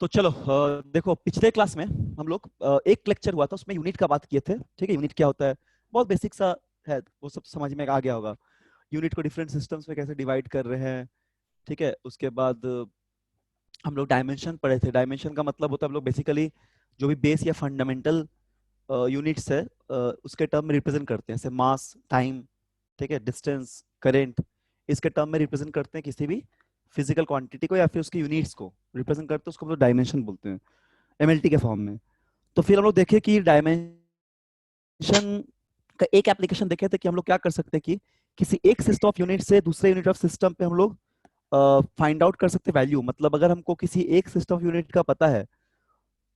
तो चलो देखो पिछले क्लास में हम लोग एक लेक्चर हुआ था, उसमें यूनिट का बात किए थे। ठीक है, यूनिट क्या होता है, बहुत बेसिक सा है, वो सब समझ में आ गया होगा। यूनिट को डिफरेंट सिस्टम्स में कैसे डिवाइड कर रहे हैं। ठीक है, उसके बाद हम लोग डायमेंशन पढ़े थे। डायमेंशन का मतलब होता है हम लोग बेसिकली जो भी बेस या फंडामेंटल यूनिट्स है उसके टर्म में रिप्रेजेंट करते हैं, जैसे मास, टाइम, ठीक है, डिस्टेंस, करेंट। इसके टर्म में रिप्रेजेंट करते हैं किसी भी फिजिकल क्वांटिटी को या फिर उसकी यूनिट्स को रिप्रेजेंट करते हैं, उसको हम लोग डायमेंशन बोलते हैं एमएलटी के फॉर्म में। तो फिर हम लोग देखे कि डायमेंशन का एक एप्लीकेशन देखे थे कि हम लोग क्या कर सकते हैं कि किसी एक सिस्टम ऑफ यूनिट से दूसरे यूनिट ऑफ सिस्टम पे हम लोग फाइंड आउट कर सकते हैं वैल्यू। मतलब अगर हमको किसी एक सिस्टम ऑफ यूनिट का पता है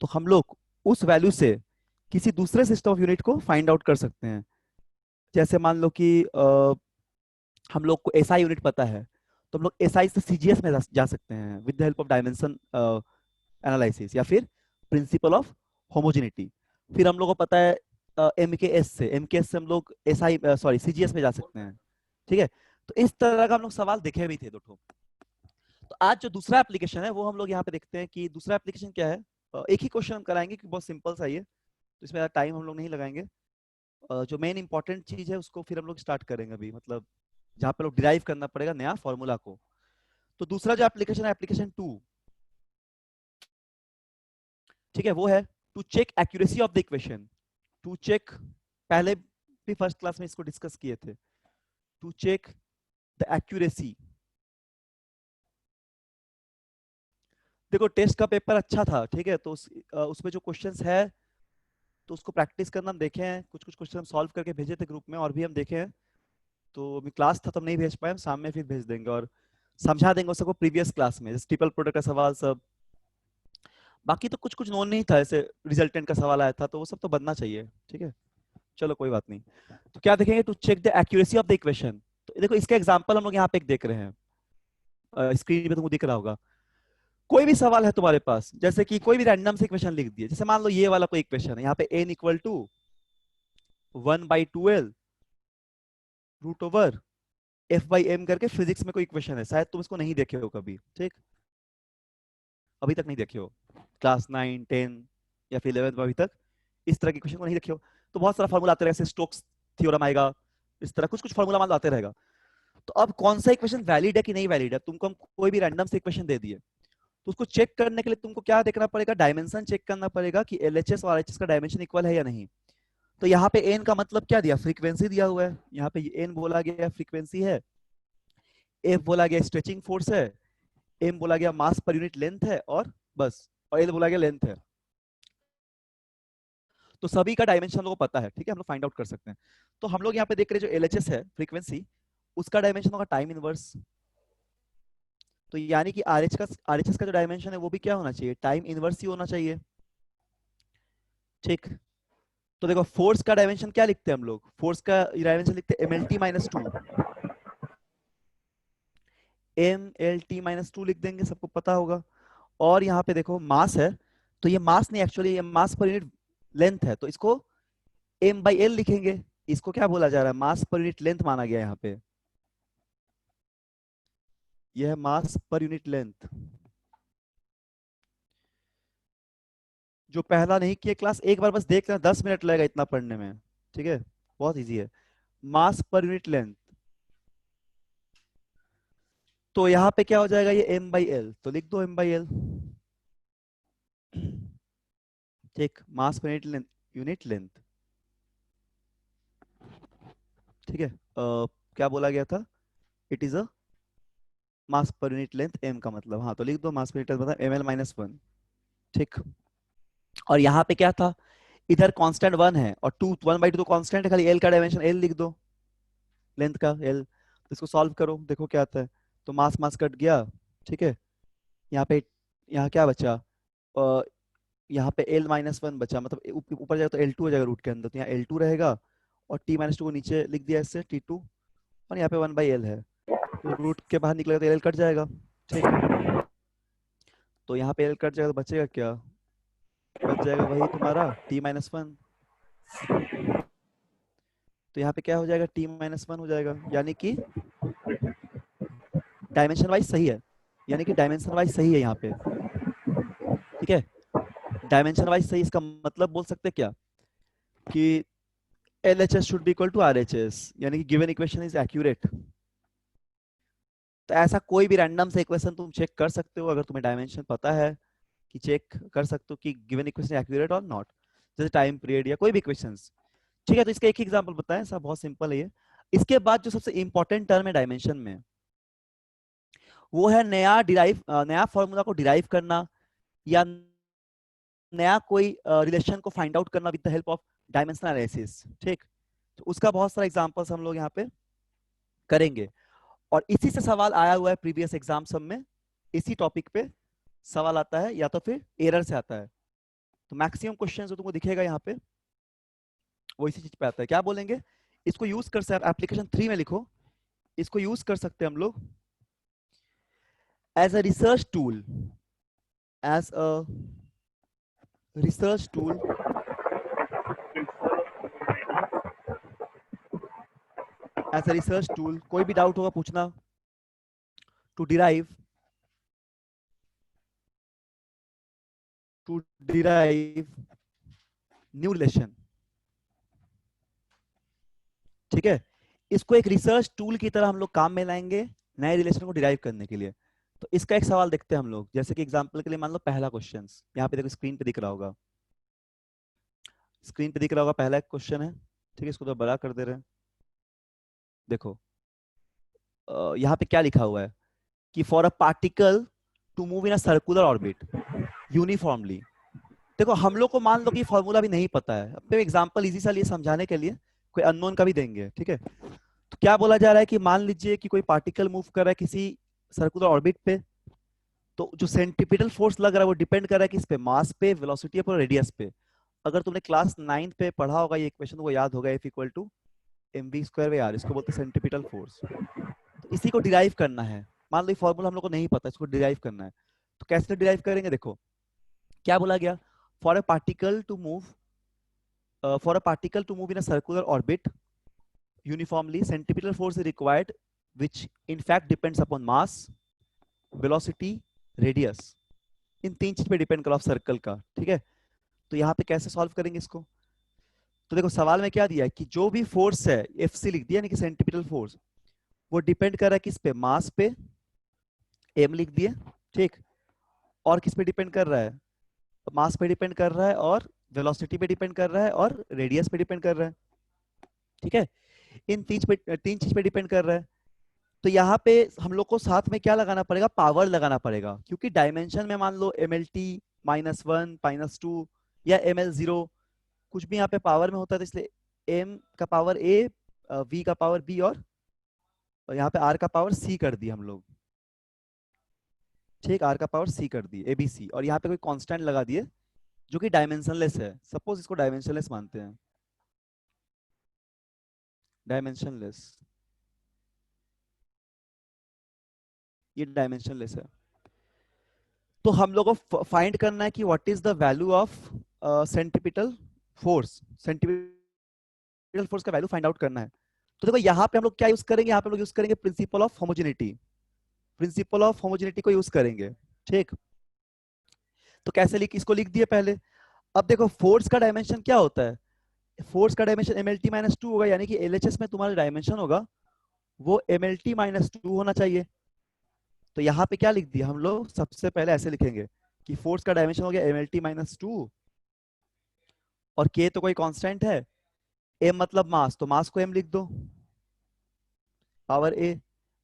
तो हम लोग उस वैल्यू से किसी दूसरे सिस्टम ऑफ यूनिट को फाइंड आउट कर सकते हैं। जैसे मान लो कि हम लोग को एसआई यूनिट पता है, तो हम लोग एसआई से सीजीएस में जा सकते हैं with the help of dimension analysis या फिर प्रिंसिपल ऑफ होमोजेनिटी। फिर हम लोग को पता है एमकेएस से हम लोग एसआई सॉरी सीजीएस में जा सकते हैं। ठीक है, तो इस तरह का हम लोग सवाल देखे भी थे दो ठो। तो आज जो दूसरा एप्लीकेशन है वो हम लोग यहाँ पे देखते हैं कि दूसरा एप्लीकेशन क्या है। एक ही क्वेश्चन हम कराएंगे कि बहुत सिंपल सा ही है, तो इसमें ज़्यादा टाइम हम लोग नहीं लगाएंगे। जो मेन इंपॉर्टेंट चीज है उसको फिर हम लोग स्टार्ट करेंगे अभी, मतलब जहाँ पे लोग डिराइव करना पड़ेगा नया फॉर्मूला को। तो दूसरा जो एप्लीकेशन है एप्लीकेशन 2, ठीक है, वो है to check accuracy of the equation. To check, पहले भी फर्स्ट क्लास में इसको डिस्कस किए थे। To check the accuracy. देखो टेस्ट का पेपर अच्छा था, ठीक है, तो उसमें जो क्वेश्चंस है तो उसको प्रैक्टिस करना हम देखे हैं, कुछ कुछ क्वेश्चन हम सॉल्व करके भेजे थे ग्रुप में और भी हम देखे हैं। तो अभी क्लास था तो हम नहीं भेज पाए, हम शाम में फिर भेज देंगे और समझा देंगे सबको प्रीवियस क्लास में, जैसे ट्रिपल प्रोडक्ट का सवाल सब। बाकी तो कुछ कुछ नोन नहीं था, ऐसे रिजल्टेंट का सवाल आया था तो वो सब तो बनना चाहिए। ठीक है, चलो कोई बात नहीं। तो क्या देखेंगे, to check the accuracy of the equation. तो देखो इसका एग्जांपल हम लोग यहाँ पे एक देख रहे हैं, स्क्रीन पे तुमको दिख रहा होगा। कोई भी सवाल है तुम्हारे पास, जैसे कि कोई भी रैंडम से इक्वेशन लिख दिए, जैसे मान लो ये वाला कोई इक्वेशन है, यहाँ पे n equal to 1/2l root over f/m करके फिजिक्स में कोई इक्वेशन है, शायद तुम इसको नहीं देखे हो कभी। ठीक, अभी तक नहीं देखे हो, क्लास 9 10 या फिर 11 में अभी तक इस तरह की इक्वेशन को नहीं देखे हो। तो बहुत सारा फॉर्मूला आते रहेगा, जैसे स्टोक्स थ्योरम आएगा, इस तरह कुछ कुछ फॉर्मूला मान लो आते रहेगा। तो अब कौन सा इक्वेशन वैलिड है कि नहीं वैलिड है, तुमको हम कोई भी रैंडम से इक्वेशन दे दिए, तो उसको चेक करने के लिए तुमको क्या देखना पड़ेगा, डायमेंशन चेक करना पड़ेगा कि एलएचएस और आरएचएस का डायमेंशन इक्वल है या नहीं। तो यहाँ पे एन का मतलब क्या दिया, फ्रीक्वेंसी दिया हुआ है, यहाँ पे एन बोला गया फ्रीक्वेंसी है, एफ बोला गया स्ट्रेचिंग फोर्स है, एम बोला गया मास पर यूनिट लेंथ है, और बस, और एल बोला गया लेंथ है। तो सभी का डायमेंशन हम लोग को पता है, ठीक है, हम लोग फाइंड आउट कर सकते हैं। तो हम लोग यहाँ पे देख रहे हैं जो एलएचएस है फ्रीक्वेंसी, उसका डायमेंशन होगा टाइम इनवर्स। तो यानी कि आरएचएस का जो डायमेंशन है वो भी क्या होना चाहिए, टाइम इनवर्स ही होना चाहिए। ठीक, तो देखो फोर्स का डायमेंशन क्या लिखते हैं हम लोग, फोर्स का डायमेंशन लिखते हैं mlt-2, mlt-2 लिख देंगे, सबको पता होगा। और यहाँ पे देखो मास है, तो ये मास नहीं, एक्चुअली ये मास पर यूनिट लेंथ है, तो इसको m/l लिखेंगे। इसको क्या बोला जा रहा है, मास पर यूनिट लेंथ माना गया यहाँ पे, यह है मास पर यूनिट लेंथ। जो पहला नहीं किया क्लास, एक बार बस देख लेना, 10 मिनट लगेगा इतना पढ़ने में। ठीक है, बहुत इजी है, मास पर यूनिट लेंथ। तो यहाँ पे क्या हो जाएगा, ये m/l, तो लिख दो m/l। ठीक, मास per unit length, unit length. ठीक है, क्या बोला गया था, it is a mass per unit length m का मतलब, हाँ तो लिख दो मास पर यूनिट लेंथ मतलब ml-1। ठीक, और यहाँ पे क्या था, इधर कांस्टेंट 1 है और 1/2 तो कांस्टेंट है, खाली l का डायमेंशन l लिख दो, लेंथ का l। तो इसको सॉल्व करो, देखो क्या आता है। तो मास मास कट गया, ठीक है, यहाँ पे, यहाँ क्या बचा, अ, यहाँ पे l-1 बचा, मतलब ऊपर जाएगा तो l2 हो जाएगा रूट के अंदर, तो यहाँ l2 रहेगा, और t-2 को नीचे लिख दिया इससे t2, और यहाँ पे 1/l है, तो रूट के बाहर निकलेगा तो l कट जाएगा। ठीक, तो यहाँ पे l कट जाएगा तो बचेगा क्या, बच जाएगा वही तुम्हारा t-1। तो यहाँ पे क्या हो जाएगा, t-1 हो जाएगा, यानी कि डायमेंशन वाइज सही है, यानी कि डायमेंशन वाइज सही है यहाँ पे। ठीक है, डायमेंशन वाइज सही। इसका मतलब बोल सकते हैं क्या कि LHS should be equal to RHS, यानी कि गिवन इक्वेशन इज एक्यूरेट। तो ऐसा कोई भी रैंडम से इक्वेशन तुम चेक कर सकते हो, अगर तुम्हें डायमेंशन पता है कि चेक कर सकते हो कि गिवन इक्वेशन एक्यूरेट और नॉट, जैसे टाइम पीरियड या कोई भी इक्वेशंस। ठीक है, तो इसका एक एग्जांपल बताएं, सब बहुत सिंपल है ये। इसके बाद जो सबसे इंपॉर्टेंट टर्म है डायमेंशन में, वो है नया फॉर्मूला को डिराइव करना, या नया कोई रिलेशन को फाइंड आउट करना with the help of dimensional analysis. ठीक, तो उसका बहुत सारा एग्जांपल्स हम लोग यहाँ पे करेंगे, और इसी से सवाल आया हुआ है प्रीवियस एग्जाम सब में। इसी टॉपिक पे सवाल आता है, या तो फिर एरर से आता है। तो मैक्सिमम क्वेश्चन जो तुमको दिखेगा यहाँ पे वो इसी चीज पे आता है। क्या बोलेंगे, इसको यूज कर सकते, एप्लीकेशन 3 में लिखो, इसको यूज कर सकते हैं हम लोग as a research tool, as a research tool, as a research tool. कोई भी डाउट होगा पूछना, to derive, to derive new relation. ठीक है, इसको एक रिसर्च टूल की तरह हम लोग काम में लाएंगे नए रिलेशन को डिराइव करने के लिए। तो इसका एक सवाल देखते हैं हम लोग, जैसे कि एग्जांपल के लिए मान लो पहला क्वेश्चन, यहाँ पे देखो स्क्रीन पे दिख रहा होगा, स्क्रीन पे दिख रहा होगा, पहला एक क्वेश्चन है। ठीक है, इसको तो बड़ा कर दे रहे हैं। देखो यहाँ पे क्या लिखा हुआ है कि for a particle to move in a circular orbit uniformly. देखो हम लोग को मान लो कि फॉर्मूला भी नहीं पता है, अब एग्जांपल इजी सा लिए समझाने के लिए कोई अननोन का भी देंगे। ठीक है, तो क्या बोला जा रहा है कि मान लीजिए कि कोई पार्टिकल मूव कर रहा है किसी सर्कुलर ऑर्बिट पे, तो जो सेंट्रीपिटल फोर्स लग रहा है वो डिपेंड कर रहा है किस पे, मास पे, वेलोसिटी पे और रेडियस पे। अगर तुमने क्लास 9 पे पढ़ा होगा ये इक्वेशन, वो याद होगा, F इक्वल टू mv² इसको बोलते हैं सेंट्रीपिटल फोर्स। तो इसी को डिराइव करना है। मान लो ये फॉर्मूला हम लोग को नहीं पता, इसको डिराइव करना है। तो कैसे डिराइव करेंगे, देखो क्या बोला गया, for a particle to move, for a particle to move in a circular orbit uniformly centripetal force is required which in fact depends upon mass, velocity, radius। इन तीन चीज पे डिपेंड करो सर्कल का। ठीक है, तो यहाँ पे कैसे सॉल्व करेंगे इसको, तो देखो सवाल में क्या दिया है कि जो भी फोर्स है FC लिख दिया, यानी कि सेंट्रीपिटल फोर्स, वो डिपेंड कर रहा है किस पे, मास पे, M लिख दिए। ठीक, और किस पे डिपेंड कर रहा है, मास पे डिपेंड कर रहा है, और वेलोसिटी पे डिपेंड कर रहा है, और रेडियस पे डिपेंड कर रहा है। ठीक है, इन तीन चीज पे डिपेंड कर रहा है। तो यहाँ पे हम लोग को साथ में क्या लगाना पड़ेगा, पावर लगाना पड़ेगा, क्योंकि डायमेंशन में मान लो MLT -1 -2 या ML0, कुछ भी यहाँ पे पावर में होता है, तो इसलिए M का पावर A, V का पावर B, और यहाँ पे R का पावर C कर दिया हम लोग। ठीक, R का पावर C कर दिए, ABC, और यहाँ पे कोई कांस्टेंट लगा दिए जो कि डायमेंशनलेस है। सपोज इसको डायमेंशनलेस मानते हैं, डायमेंशनलेस, ये डायमेंशनलेस है। तो हम लोग को फाइंड करना है कि what is the value of centripetal force, centripetal force का वैल्यू फाइंड आउट करना है। तो देखो यहाँ पे हम लोग क्या यूज करेंगे, यहाँ पे हम लोग यूज करेंगे principle of homogeneity, principle of homogeneity को यूज करेंगे। ठीक, तो कैसे लिख, इसको लिख दिए पहले। अब देखो फोर्स का डायमेंशन क्या होता है, फोर्स का डायमेंशन MLT -2 होगा, यानी कि LHS में तुम्हारा डायमेंशन होगा वो MLT -2 होना चाहिए। तो यहाँ पे क्या लिख दिया हम लोग, सबसे पहले ऐसे लिखेंगे कि फोर्स का डायमेंशन हो गया MLT -2, और K तो कोई कांस्टेंट है, M मतलब मास, तो मास को M लिख दो, पावर A,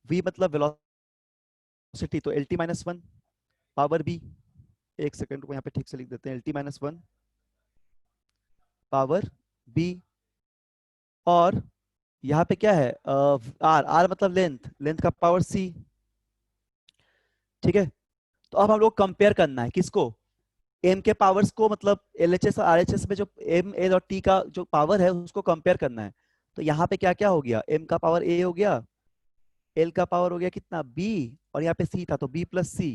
V मतलब वेलोसिटी, तो LT -1 पावर B। एक सेकंड को यहाँ पे ठीक से लिख देते हैं, LT -1 पावर B। और यहाँ पे क्या है, R मतलब लेंथ, लेंथ का पावर C। ठीक है, तो अब हम लोग कंपेयर करना है किसको, एम के पावर्स को, मतलब LHS और RHS में जो M, L और T का जो पावर है उसको कंपेयर करना है। तो यहाँ पे क्या क्या हो गया, M का पावर A हो गया, L का पावर हो गया कितना B, और यहाँ पे C था तो B प्लस सी,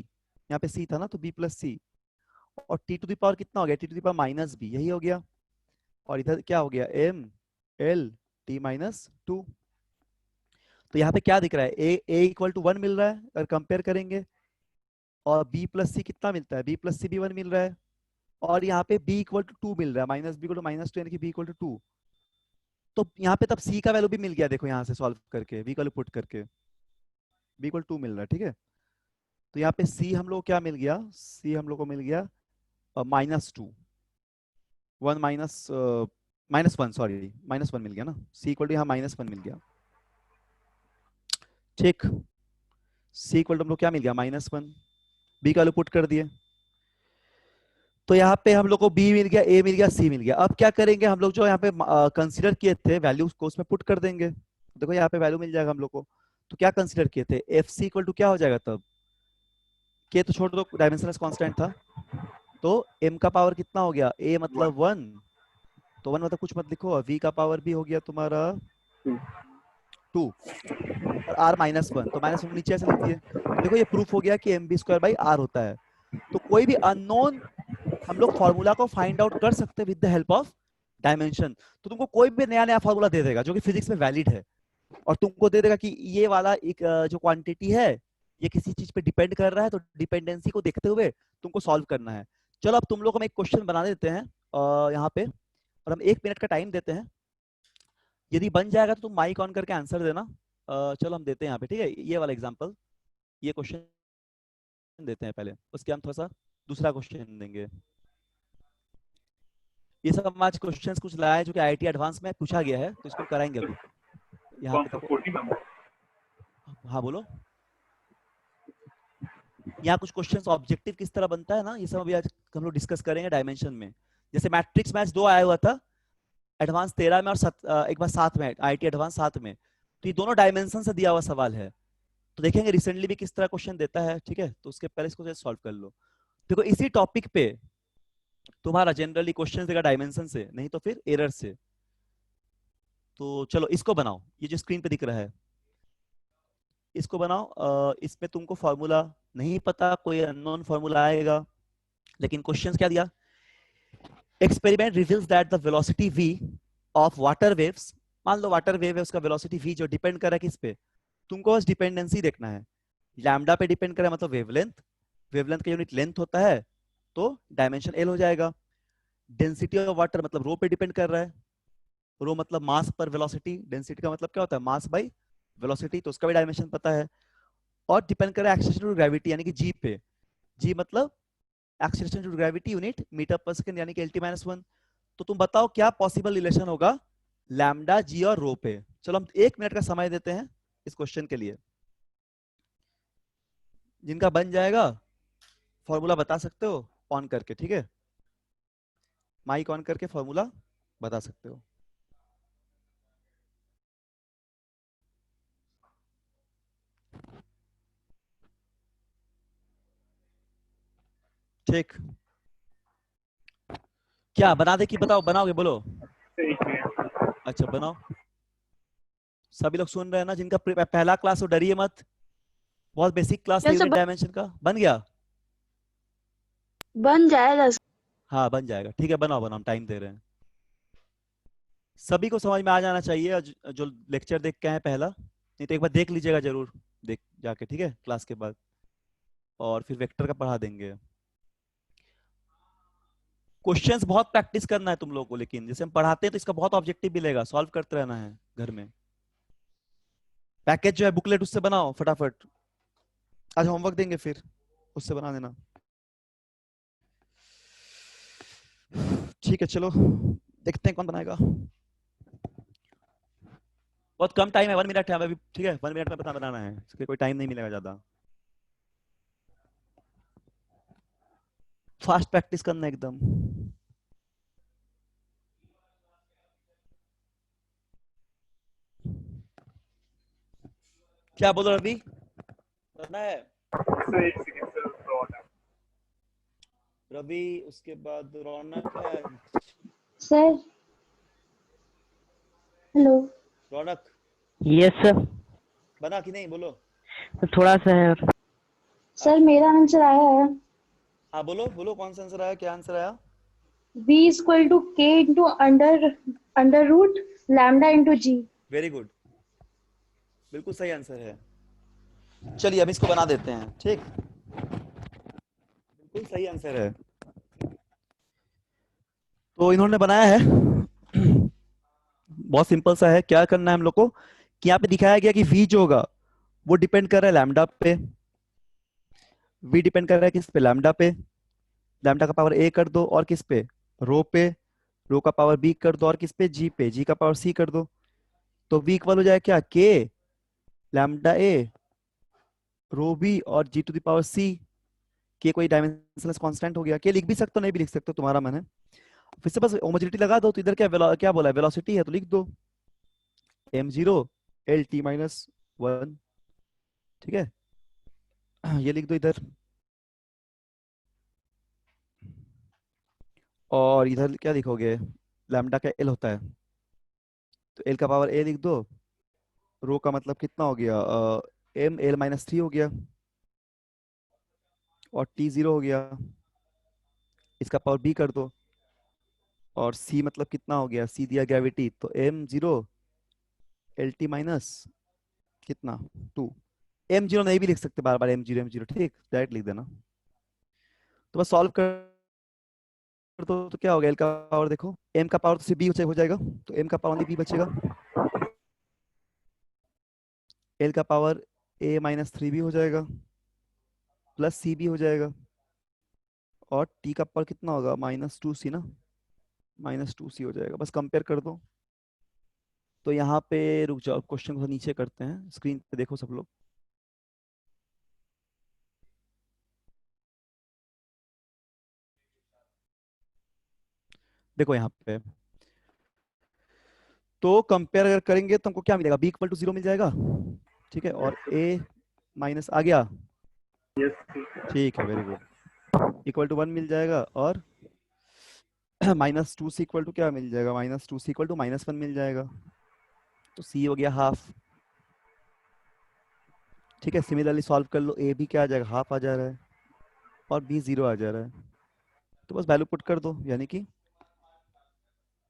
यहाँ पे C था ना तो B प्लस सी, और T टू द पावर कितना हो गया, T to the power -B, यही हो गया। और इधर क्या हो गया, M L T -2। तो यहाँ पे क्या दिख रहा है, A इक्वल टू 1 मिल रहा है अगर कंपेयर करेंगे, और बी प्लस सी कितना मिलता है, बी प्लस सी भी 1 मिल रहा है, और यहाँ पे b इक्वल टू 2 मिल रहा है, minus B equal to minus 2 यानी कि b इक्वल टू 2। तो यहाँ पे तब c का वैल्यू भी मिल गया, देखो यहाँ से सॉल्व करके b का वैल्यू पुट करके b इक्वल 2 मिल रहा है, ठीक है। तो यहाँ पे c हम लोग क्या मिल गया, c हम लोग को मिल गया -2, 1 -1 सॉरी -1 मिल गया ना, c इक्वल टू यहाँ -1 मिल गया, ठीक। c इक्वल टू हम लोग क्या मिल गया, -1, b का वैल्यू पुट कर दिए, तो यहाँ पे हम लोग को b मिल गया, a मिल गया, c मिल गया। अब क्या करेंगे हम लोग, जो यहाँ पे कंसीडर किए थे वैल्यूज को उसमें पुट कर देंगे, देखो यहाँ पे वैल्यू मिल जाएगा हम लोग को। तो क्या कंसीडर किए थे, एफ सी इक्वल टू क्या हो जाएगा तब, के तो छोड़ दो, डायमेंशनलेस कांस्टेंट था, तो m का पावर कितना हो गया, a मतलब 1, तो 1 मतलब कुछ मत लिखो, v का पावर भी हो गया तुम्हारा 2, और r -1, तो -1 नीचे ऐसे लिख दिए। तो देखो ये प्रूफ हो गया कि M B square by R होता है। तो कोई भी अननोन हम लोग फॉर्मूला को फाइंड आउट कर सकते हैं with the help of dimension. तो तुमको कोई भी नया नया फॉर्मूला दे देगा जो कि फिजिक्स में वैलिड है, और तुमको दे देगा कि ये वाला एक जो क्वांटिटी है ये किसी चीज पे डिपेंड कर रहा है, तो डिपेंडेंसी को देखते हुए तुमको सॉल्व करना है। चलो अब तुम लोग को हम एक क्वेश्चन बना देते हैं यहाँ पे, और हम 1 मिनट का टाइम देते हैं, यदि बन जाएगा तो तुम माइक ऑन करके आंसर देना। चलो हम देते हैं यहाँ पे, ठीक है, ये वाला एग्जाम्पल, ये क्वेश्चन देते हैं पहले, उसके हम थोड़ा सा दूसरा क्वेश्चन देंगे। ये सब हम आज क्वेश्चंस कुछ लाए जो कि आईआईटी एडवांस में पूछा गया है, तो इसको कराएंगे अभी। यहाँ पे देखो, हाँ बोलो, यहाँ कुछ क्वेश्चंस ऑब्जेक्टिव किस तरह बनता है ना, ये सब अभी आज हम लोग डिस्कस करेंगे डायमेंशन में। जैसे मैट्रिक्स मैच 2 आया हुआ था एडवांस 13 में, और एक बार 7 में, आईआईटी एडवांस 7 में, तो ये दोनों डायमेंशन से दिया हुआ सवाल है। तो देखेंगे रिसेंटली भी किस तरह क्वेश्चन देता है, ठीक है, तो उसके पहले इसको सॉल्व कर लो। देखो इसी टॉपिक पे तुम्हारा जनरली क्वेश्चन देगा डायमेंशन से, नहीं तो फिर एरर से। तो चलो इसको बनाओ, ये जो स्क्रीन पे दिख रहा है इसको बनाओ। इसमें तुमको फॉर्मूला नहीं पता, कोई अननोन फॉर्मूला आएगा, लेकिन क्वेश्चन क्या दिया, experiment reveals that the velocity v of water waves, मान लो वाटर वेव है, उसका वेलोसिटी v जो डिपेंड कर रहा है किस पे, तुमको बस डिपेंडेंसी देखना है, लैम्डा पे डिपेंड कर रहा है मतलब वेवलेंथ, वेवलेंथ का यूनिट लेंथ होता है, तो डायमेंशन l हो जाएगा। डेंसिटी ऑफ वाटर मतलब रो पे डिपेंड कर रहा है, रो मतलब मास पर वेलोसिटी, डेंसिटी का मतलब क्या होता है मास बाई वेलोसिटी, तो उसका भी डायमेंशन पता है। और डिपेंड कर रहा है एक्सेलरेशन टू ग्रेविटी यानी कि जी पे, जी मतलब acceleration to gravity unit metre पर सेकंड यानी कि LT-1। तो तुम बताओ क्या पॉसिबल रिलेशन होगा लैम्डा जी और रो पे। चलो हम 1 मिनट का समय देते हैं इस क्वेश्चन के लिए, जिनका बन जाएगा फॉर्मूला बता सकते हो ऑन करके, ठीक है, माइक ऑन करके फॉर्मूला बता सकते हो। ठीक, क्या बना दे कि बताओ, बनाओगे बोलो। अच्छा बनाओ, सभी लोग सुन रहे हैं ना, जिनका पहला क्लास हो डरिए मत, बहुत बेसिक क्लास है जैसे यूनिट डायमेंशन का। बन गया, बन जाएगा। हाँ बन जाएगा, ठीक है, बनाओ बनाओ, हम टाइम दे रहे हैं। सभी को समझ में आ जाना चाहिए, और जो लेक्चर देख के आए पहला, नहीं तो एक बार देख लीजिएगा जरूर, देख जाके, ठीक है, क्लास के बाद, और फिर वेक्टर का पढ़ा देंगे। क्वेश्चंस बहुत प्रैक्टिस करना है तुम लोगों को, लेकिन जैसे हम पढ़ाते हैं तो इसका बहुत ऑब्जेक्टिव मिलेगा, सॉल्व करते रहना है घर में। पैकेज जो है बुकलेट उससे बनाओ फटाफट, आज होमवर्क देंगे फिर उससे बना देना। ठीक है चलो देखते हैं कौन बनाएगा। बहुत कम टाइम है, 1 मिनट है अभी, ठीक है, 1 मिनट में बनाना है, इसके कोई टाइम नहीं मिलेगा ज्यादा, फास्ट प्रैक्टिस करना एकदम। क्या बोलो रवि, करना है रवि, उसके बाद रौनक है, सर हेलो। रौनक यस सर, बना कि नहीं बोलो। थोड़ा सा है और सर मेरा आंसर आया है, हाँ बोलो बोलो, कौन सा आंसर आया, क्या आंसर आया। v equal to k into under under root lambda into G. Very good, बिल्कुल सही आंसर है। चलिए अब इसको बना देते हैं, ठीक। सही आंसर है। तो इन्होंने बनाया है बहुत सिंपल सा है। क्या करना है हम लोग को कि यहाँ पे दिखाया गया कि v जो होगा वो डिपेंड कर रहा है लैम्डा पे। v डिपेंड कर रहा है किस पे, लैम्डा पे। लैम्डा का पावर a कर दो और किस पे, रो पे। रो का पावर b कर दो और किस पे, g पे। g का पावर c कर दो। तो v इक्वल हो जाएगा क्या, k lambda a rho b और g to the power c। के कोई डायमेंशनलेस कांस्टेंट हो गया। के लिख भी सकते हो नहीं भी लिख सकते हो, तुम्हारा मन है। फिर से बस होमोजेनिटी लगा दो। तो इधर क्या बोला है, वेलोसिटी है तो लिख दो m0 l t माइनस 1। ठीक है, ये लिख दो इधर। और इधर क्या लिखोगे, लैम्डा का l होता है तो l का पावर a लिख दो। रो का मतलब कितना हो गया, m l माइनस 3 हो गया और t 0 हो गया। इसका पावर b कर दो। और c मतलब कितना हो गया, c दिया ग्रेविटी तो m0 एल टी माइनस कितना 2। m0 नहीं भी लिख सकते बार बार, m0 ठीक, डायरेक्ट लिख देना। तो बस सॉल्व कर दो तो क्या होगा, l का पावर देखो, m का पावर तो सिर्फ b हो जाएगा तो m का पावर ओनली b बचेगा। l का पावर a माइनस 3 भी हो जाएगा प्लस c भी हो जाएगा। और t का पावर कितना होगा, माइनस 2c ना, माइनस 2c हो जाएगा। बस कंपेयर कर दो। तो यहाँ पे रुक जाओ, क्वेश्चन को नीचे करते हैं, स्क्रीन पे देखो सब लोग। देखो यहाँ पे तो कंपेयर अगर करेंगे तो हमको क्या मिलेगा, b इक्वल टू 0 मिल जाएगा। ठीक है, और a माइनस आ गया, ठीक है, वेरी गुड, इक्वल टू 1 मिल जाएगा। और माइनस 2c इक्वल टू क्या मिल जाएगा, माइनस 2c इक्वल टू -1 मिल जाएगा। तो c हो गया हाफ। ठीक है, सिमिलरली सॉल्व कर लो, a भी क्या आ जाएगा, हाफ आ जा रहा है और b 0 आ जा रहा है। तो बस वैल्यू पुट कर दो, यानी कि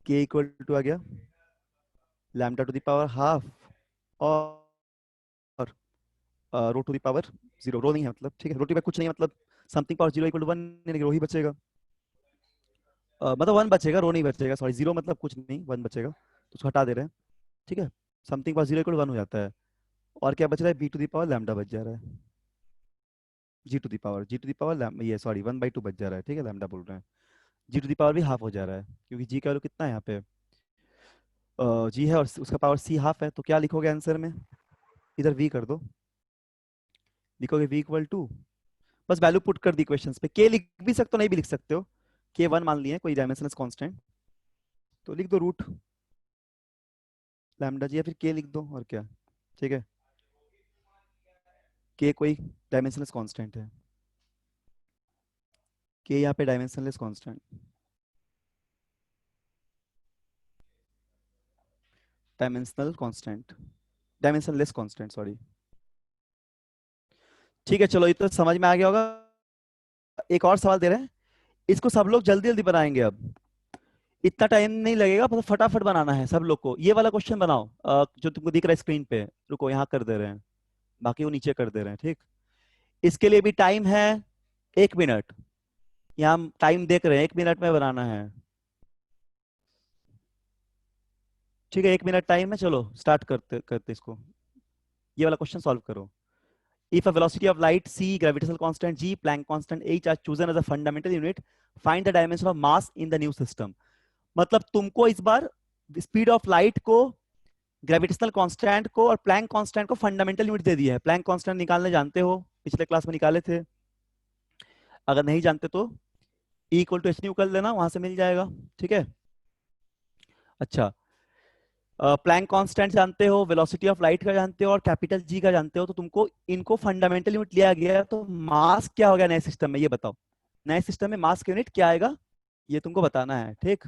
k इक्वल टू आ गया lambda two the power half और रो टू द पावर 0। रो नहीं है मतलब, ठीक है, रो टू कुछ नहीं है मतलब समथिंग पावर 0 इक्वल टू 1, यानी कि रो ही बचेगा। मतलब 1 बचेगा, रो नहीं बचेगा, सॉरी 0 मतलब कुछ नहीं, 1 बचेगा तो उसको हटा दे रहे हैं। ठीक है, समथिंग पावर 0 इक्वल टू 1 हो जाता है। और क्या बच रहा है, b to the power lambda बच जा रहा है, जी टू दी पावर ये सॉरी 1/2 बच जा रहा है। ठीक है, लैम्डा बोल रहे हैं, जी टू दी पावर भी हाफ हो जा रहा है क्योंकि जी का वैल्यू कितना है यहाँ पे, जी है और उसका पावर सी हाफ है। तो क्या लिखोगे आंसर में, इधर वी कर दो, लिखोगे वी इक्वल टू, बस वैल्यू पुट कर दी क्वेश्चंस पे। के लिख भी सकते हो नहीं भी लिख सकते हो, के 1 मान लिए कोई डायमेंशनलेस कांस्टेंट, तो लिख दो रूट लैम्डा जी, या फिर के लिख दो और क्या। ठीक है, के कोई डायमेंशनलेस कांस्टेंट है, के यहाँ पे dimensionless constant, dimensional constant, dimensionless constant sorry. ठीक है, चलो ये तो समझ में आ गया होगा। एक और सवाल दे रहे हैं, इसको सब लोग जल्दी जल्दी बनाएंगे। अब इतना टाइम नहीं लगेगा, मतलब फटाफट बनाना है सब लोग को। ये वाला क्वेश्चन बनाओ जो तुमको दिख रहा है स्क्रीन पे, रुको यहाँ कर दे रहे हैं, बाकी वो नीचे कर दे रहे हैं। ठीक, इसके लिए भी टाइम है 1 मिनट, यहाँ हम टाइम देख रहे हैं, 1 मिनट में बनाना है। ठीक है, 1 मिनट टाइम है, चलो स्टार्ट करते करते इसको। ये वाला क्वेश्चन सॉल्व करो। If a velocity of light c, gravitational constant g, Planck constant h are chosen as a fundamental unit, find the dimension of mass in the new system। मतलब तुमको इस बार स्पीड ऑफ लाइट को, gravitational constant को और Planck constant को fundamental unit दे दिया है। Planck constant निकालने जानते हो, पिछले क्लास में निकाले थे। अगर नहीं जानते तो E equal to H nu कर लेना, वहां से मिल जाएगा। ठीक है, अच्छा, प्लैंक कांस्टेंट जानते हो, वेलोसिटी ऑफ लाइट का जानते हो और कैपिटल जी का जानते हो। तो तुमको इनको फंडामेंटल यूनिट लिया गया है, तो मास क्या होगा नए सिस्टम में, ये बताओ। नए सिस्टम में मास की यूनिट क्या आएगा, ये तुमको बताना है। ठीक,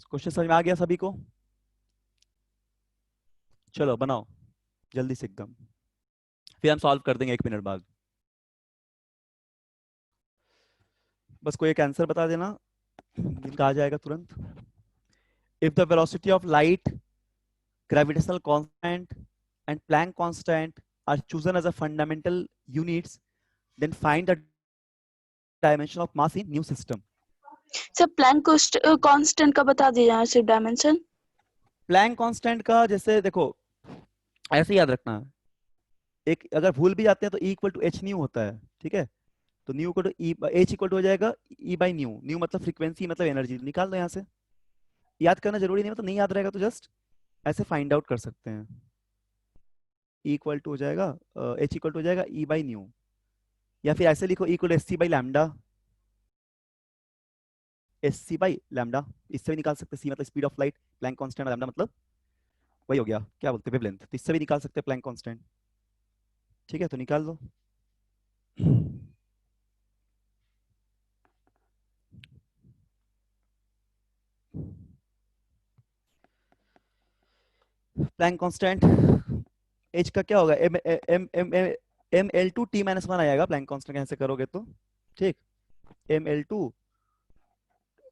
क्वेश्चन समझ में आ गया सभी को, चलो बनाओ जल्दी से एकदम, फिर हम सॉल्व कर देंगे 1 मिनट बाद। बस कोई एक आंसर बता देना जिनका आ जाएगा तुरंत। If the velocity of light, gravitational constant and Planck constant are chosen as a fundamental units, then find the dimension of mass in new system. Sir Planck constant का बता दीजिए सिर्फ डायमेंशन। प्लैंक कांस्टेंट का जैसे देखो ऐसे याद रखना, एक अगर भूल भी जाते हैं तो E equal to H nu होता है, ठीक है। तो nu equal to E, H equal to हो जाएगा E बाई न्यू। न्यू मतलब फ्रीक्वेंसी, मतलब एनर्जी। निकाल दो यहाँ से, याद करना जरूरी नहीं, मतलब नहीं याद रहेगा तो जस्ट ऐसे फाइंड आउट कर सकते हैं। E इक्वल टू हो जाएगा एच इक्वल टू हो जाएगा E बाई न्यू, या फिर ऐसे लिखो E equal to S C by lambda, S C by lambda. इससे भी निकाल सकते हैं, सी मतलब speed of light, Planck constant, lambda मतलब वही हो गया, क्या बोलते हैं, वेवलेंथ। तो इससे भी निकाल सकते हैं प्लैंक कांस्टेंट, ठीक है। तो निकाल दो। प्लैंक कांस्टेंट एच का क्या होगा, M M M M L two T minus one आएगा प्लैंक कांस्टेंट कैसे करोगे तो, ठीक। एम एल टू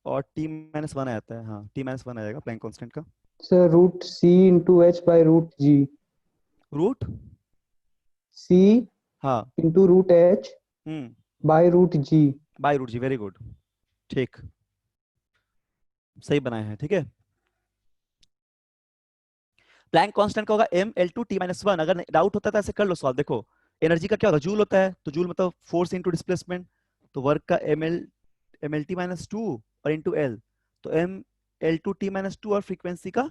और टी माइनस वन आता है, हाँ टी माइनस वन आएगा प्लैंक कांस्टेंट का। Sir root C into H by root G. Root C हाँ into root H by root G. By root G, very good, ठीक, सही बनाया है, ठीक है। प्लैंक कांस्टेंट का होगा M L two T minus one. अगर डाउट होता है तो ऐसे कर लो सॉल्व। देखो एनर्जी का क्या होगा, जूल होता है, तो जूल मतलब फोर्स इनटू डिस्प्लेसमेंट, तो वर्क का M L T minus two और इनटू एल, तो M L two T minus two और फ्रीक्वेंसी का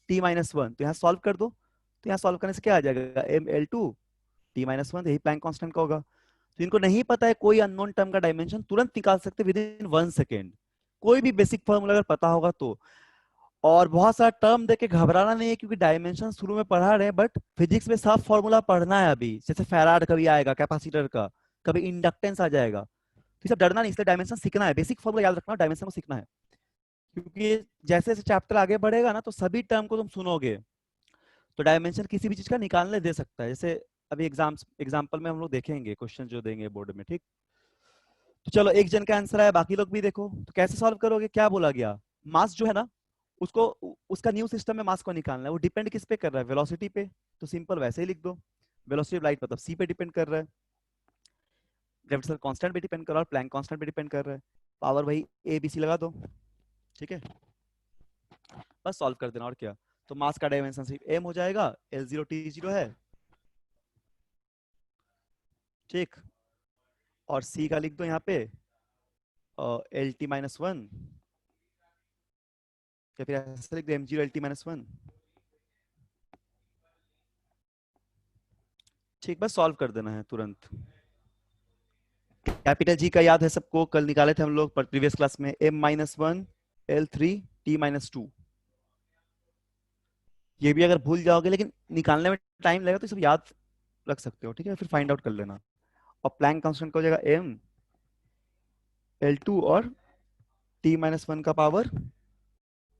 टी माइनस वन। तो यहाँ सॉल्व कर दो, तो यहाँ सॉल्व करने से क्या आ जाएगा, M L two T minus one, यही प्लैंक कांस्टेंट का होगा। तो इनको नहीं पता है कोई अननोन टर्म का डायमेंशन, तुरंत निकाल सकते विद इन 1 सेकेंड, कोई भी बेसिक फॉर्मूला अगर पता होगा तो। और बहुत सारा टर्म देख के घबराना नहीं है, क्योंकि डायमेंशन शुरू में पढ़ा रहे हैं, बट फिजिक्स में सब फॉर्मूला पढ़ना है अभी। जैसे फैराड कभी आएगा कैपेसिटर का, कभी इंडक्टेंस आ जाएगा, तो सब डरना नहीं, इसलिए डायमेंशन सीखना है, बेसिक फॉर्मूला याद रखना, डायमेंशन को सीखना है। क्योंकि जैसे जैसे चैप्टर आगे बढ़ेगा ना, तो सभी टर्म को तुम सुनोगे, तो डायमेंशन किसी भी चीज का निकालने दे सकता है। जैसे अभी एग्जाम्पल में हम लोग देखेंगे क्वेश्चन जो देंगे बोर्ड में, ठीक। तो चलो एक जन का आंसर आया, बाकी लोग भी देखो। तो कैसे सॉल्व करोगे, क्या बोला गया, मास जो है ना उसको, उसका न्यू सिस्टम में मास को निकालना है, वो डिपेंड किस पे कर रहा है, वेलोसिटी पे। तो सिंपल वैसे ही लिख दो, वेलोसिटी ऑफ लाइट मतलब सी पे डिपेंड कर रहा है, ग्रेविटेशनल कांस्टेंट पे डिपेंड कर रहा है, और प्लैंक कांस्टेंट पे डिपेंड कर रहा है। पावर वही ए बी सी लगा दो, ठीक है, बस सॉल्व कर देना, और क्या। तो मास का डायमेंशन सिर्फ एम हो जाएगा, एल जीरो टी जीरो है, ठीक। और सी का लिख दो यहाँ पे एल टी माइनस वन, या फिर ऐसे लिख दो M zero L T minus one, ठीक, बस सॉल्व कर देना है तुरंत। कैपिटल जी का याद है सबको, कल निकाले थे हम लोग प्रीवियस क्लास में, M minus one L three T minus two. ये भी अगर भूल जाओगे लेकिन निकालने में टाइम लगेगा, तो सब याद रख सकते हो, ठीक है, फिर फाइंड आउट कर लेना। और प्लैंक कांस्टेंट का हो जाएगा एम एल टू और टी माइनस वन का पावर